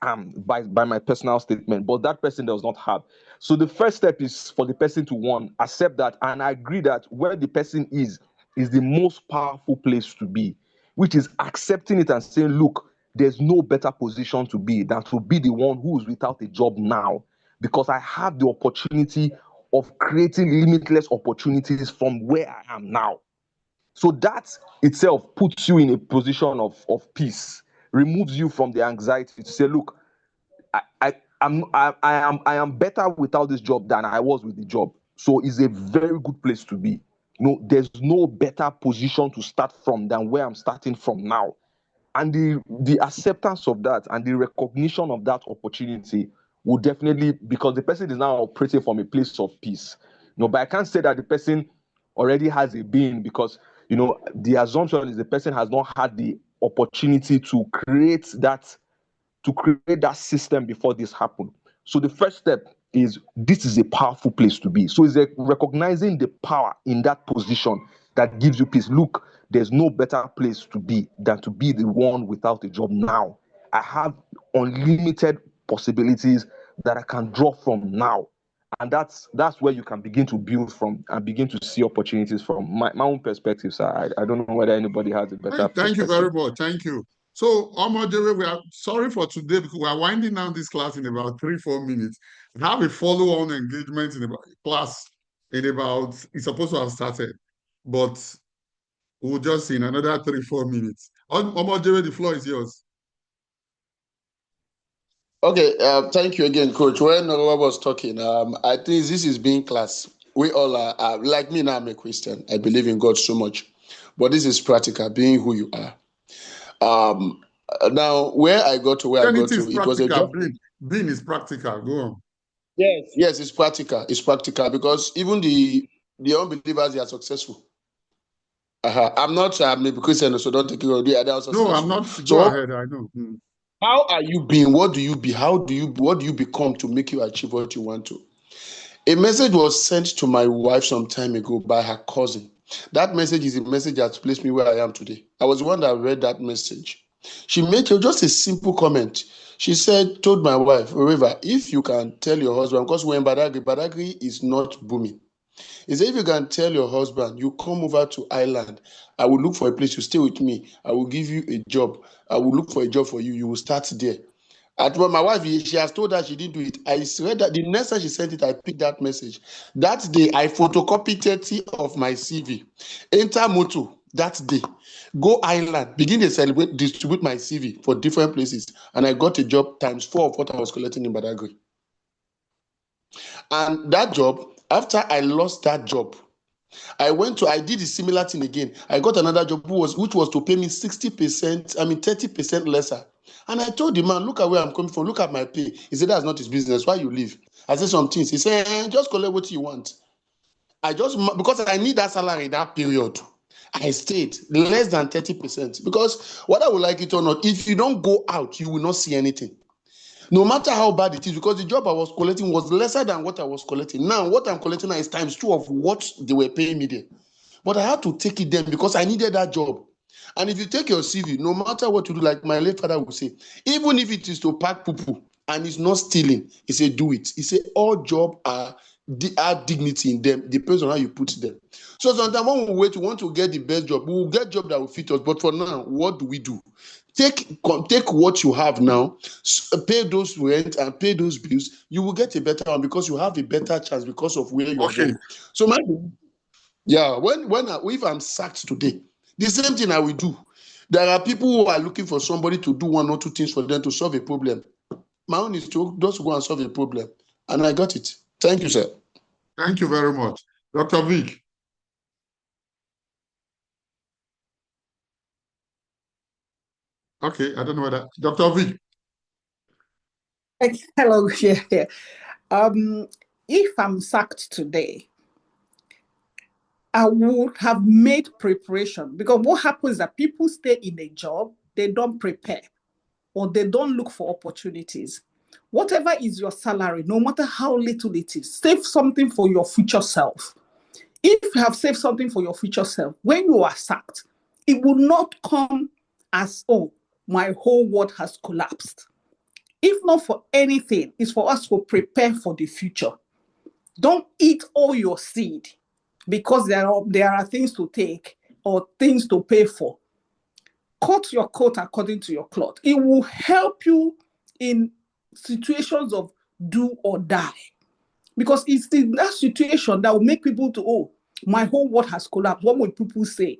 am by my personal statement. But that person does not have. So the first step is for the person to, one, accept that, and I agree that where the person is the most powerful place to be, which is accepting it and saying, look, there's no better position to be than to be the one who is without a job now, because I have the opportunity of creating limitless opportunities from where I am now. So that itself puts you in a position of peace, removes you from the anxiety to say, look, I am better without this job than I was with the job. So it's a very good place to be. There's no better position to start from than where I'm starting from now. And the acceptance of that and the recognition of that opportunity will definitely, because the person is now operating from a place of peace. But I can't say that the person already has a being, because the assumption is the person has not had the opportunity to create that system before this happened. So the first step is, this is a powerful place to be. So it's recognizing the power in that position that gives you peace. Look, there's no better place to be than to be the one without a job now. I have unlimited possibilities that I can draw from now. And that's where you can begin to build from and begin to see opportunities from. My own perspective, sir. I don't know whether anybody has a better perspective. Thank you very much. Thank you. So, Omodele, we are sorry for today because we are winding down this class in about 3-4 minutes. We have a follow-on engagement in about class in about, it's supposed to have started, but we'll just see in another 3-4 minutes. Omodele, the floor is yours. Okay, thank you again, Coach. When Noah was talking, I think this is being class. We all are, like me now, I'm a Christian. I believe in God so much. But this is practical, being who you are. Now, where I got to, where I got to, it was a job. Being is practical. Go on. Yes, it's practical. It's practical because even the unbelievers, they are successful. I'm not maybe Christian, so don't take it away. They are successful. No, I'm not. So, go ahead. I know. How are you being? What do you be? What do you become to make you achieve what you want to? A message was sent to my wife some time ago by her cousin. That message is a message that placed me where I am today. I was the one that read that message. She made just a simple comment. She told my wife, River, if you can tell your husband, because we're in Badagry is not booming. He said, if you can tell your husband, you come over to Ireland, I will look for a place to stay with me. I will give you a job. I will look for a job for you. You will start there. My wife, she has told her she didn't do it. I read that the next time she sent it, I picked that message. That day, I photocopied 30 of my CV. Enter Moto that day. Go Ireland, begin to celebrate, distribute my CV for different places. And I got a job times 4 of what I was collecting in Badagry. And that job, after I lost that job, I did a similar thing again. I got another job which was to pay me 30% lesser. And I told the man, look at where I'm coming from, look at my pay. He said, that's not his business. Why you leave? I said some things. He said, just collect what you want. Because I need that salary in that period, I stayed less than 30%. Because whether we like it or not, if you don't go out, you will not see anything. No matter how bad it is, because the job I was collecting was lesser than what I was collecting. Now, what I'm collecting now is times 2 of what they were paying me there. But I had to take it then because I needed that job. And if you take your CV, no matter what you do, like my late father would say, even if it is to pack poo-poo and it's not stealing, he said, do it. He said, all jobs are dignity in them, depends on how you put them. So sometimes when we want to get the best job, we will get job that will fit us. But for now, what do? Take what you have now, pay those rent and pay those bills. You will get a better one because you have a better chance because of where you are Okay. going. So if I'm sacked today, the same thing I will do. There are people who are looking for somebody to do one or two things for them to solve a problem. My own is to just go and solve a problem. And I got it. Thank you, sir. Thank you very much. Dr. Vic. Okay, I don't know whether Dr. Vic. Hello, yeah. If I'm sacked today, I would have made preparation, because what happens is that people stay in a job, they don't prepare or they don't look for opportunities. Whatever is your salary, no matter how little it is, save something for your future self. If you have saved something for your future self, when you are sacked, it will not come as, oh, my whole world has collapsed. If not for anything, it's for us to prepare for the future. Don't eat all your seed because there are things to take or things to pay for. Cut your coat according to your cloth. It will help you in situations of do or die. Because it's in that situation that will make people to, oh, my whole world has collapsed. What would people say?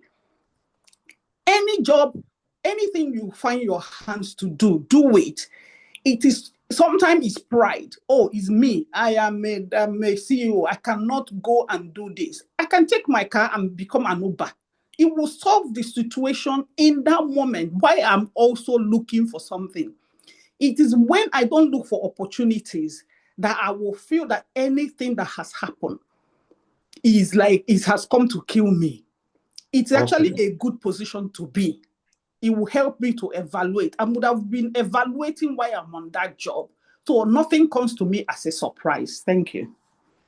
Any job, anything you find your hands to do, do it. It is sometimes it's pride. Oh, it's me. I'm a CEO. I cannot go and do this. I can take my car and become an Uber. It will solve the situation in that moment. Why I'm also looking for something. It is when I don't look for opportunities that I will feel that anything that has happened is like it has come to kill me. It's actually a good position to be. It will help me to evaluate. I would have been evaluating why I'm on that job. So nothing comes to me as a surprise. Thank you.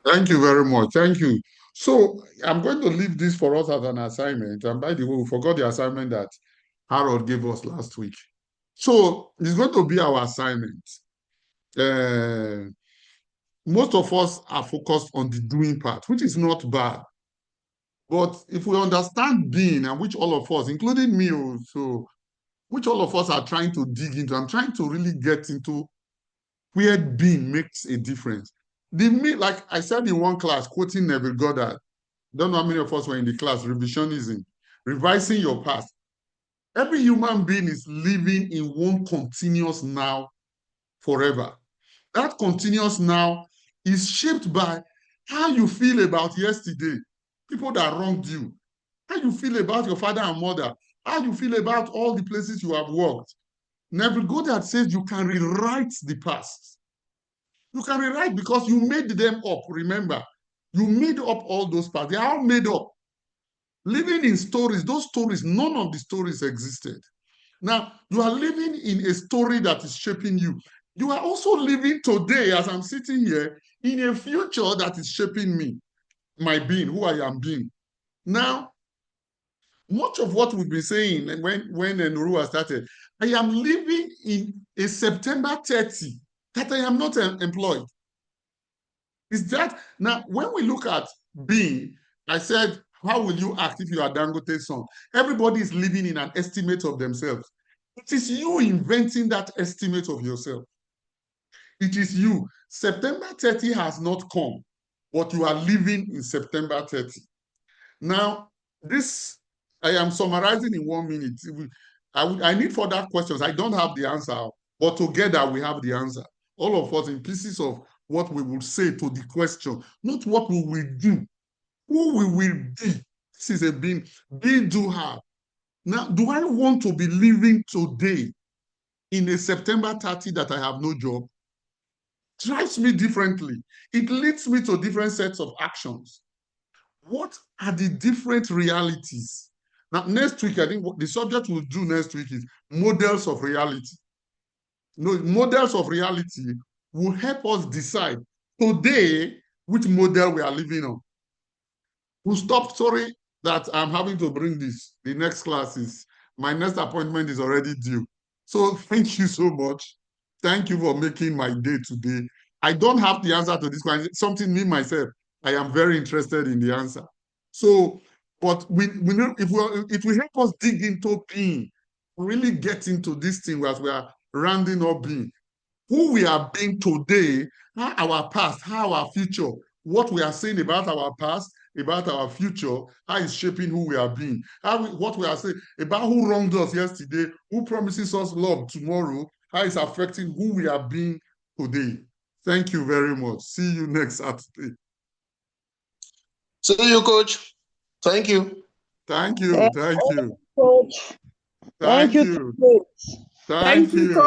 Thank you very much. Thank you. So I'm going to leave this for us as an assignment. And by the way, we forgot the assignment that Harold gave us last week. So it's going to be our assignment. Most of us are focused on the doing part, which is not bad. But if we understand being, and which all of us, including me also, which all of us are trying to dig into, I'm trying to really get into where being makes a difference. Like I said in one class, quoting Neville Goddard, don't know how many of us were in the class, revisionism, revising your past. Every human being is living in one continuous now forever. That continuous now is shaped by how you feel about yesterday, people that wronged you, how you feel about your father and mother, how you feel about all the places you have worked. Neville Goddard says you can rewrite the past. You can rewrite because you made them up, remember. You made up all those parts. They are all made up. Living in stories, those stories, none of the stories existed. Now, you are living in a story that is shaping you. You are also living today, as I'm sitting here, in a future that is shaping me, my being, who I am being. Now, much of what we've been saying when Nurua started, I am living in a September 30 that I am not employed. Is that, now, when we look at being, I said, how will you act if you are Dangote's son? Everybody is living in an estimate of themselves. It is you inventing that estimate of yourself. It is you. September 30 has not come, but you are living in September 30. Now, this, I am summarizing in 1 minute. I need further questions. I don't have the answer, but together we have the answer. All of us in pieces of what we will say to the question, not what we will do, who we will be. This is a being, be, do, have. Now, do I want to be living today in a September 30 that I have no job? Drives me differently. It leads me to different sets of actions. What are the different realities? Now, next week, I think the subject we'll do next week is models of reality. Models of reality will help us decide today which model we are living on. We'll stop. Sorry that I'm having to bring this. The next class is, my next appointment is already due. So thank you so much. Thank you for making my day today. I don't have the answer to this question. Something me myself, I am very interested in the answer. So, but we know if we help us dig into being, really get into this thing as we are rounding up being. Who we are being today, how our past, how our future, what we are saying about our past, about our future, how it's shaping who we are being. What we are saying about who wronged us yesterday, who promises us love tomorrow, how it's affecting who we are being today. Thank you very much. See you next Saturday. See you, Coach. Thank you. Thank you. Thank you. Coach. Thank you. Thank you, Coach.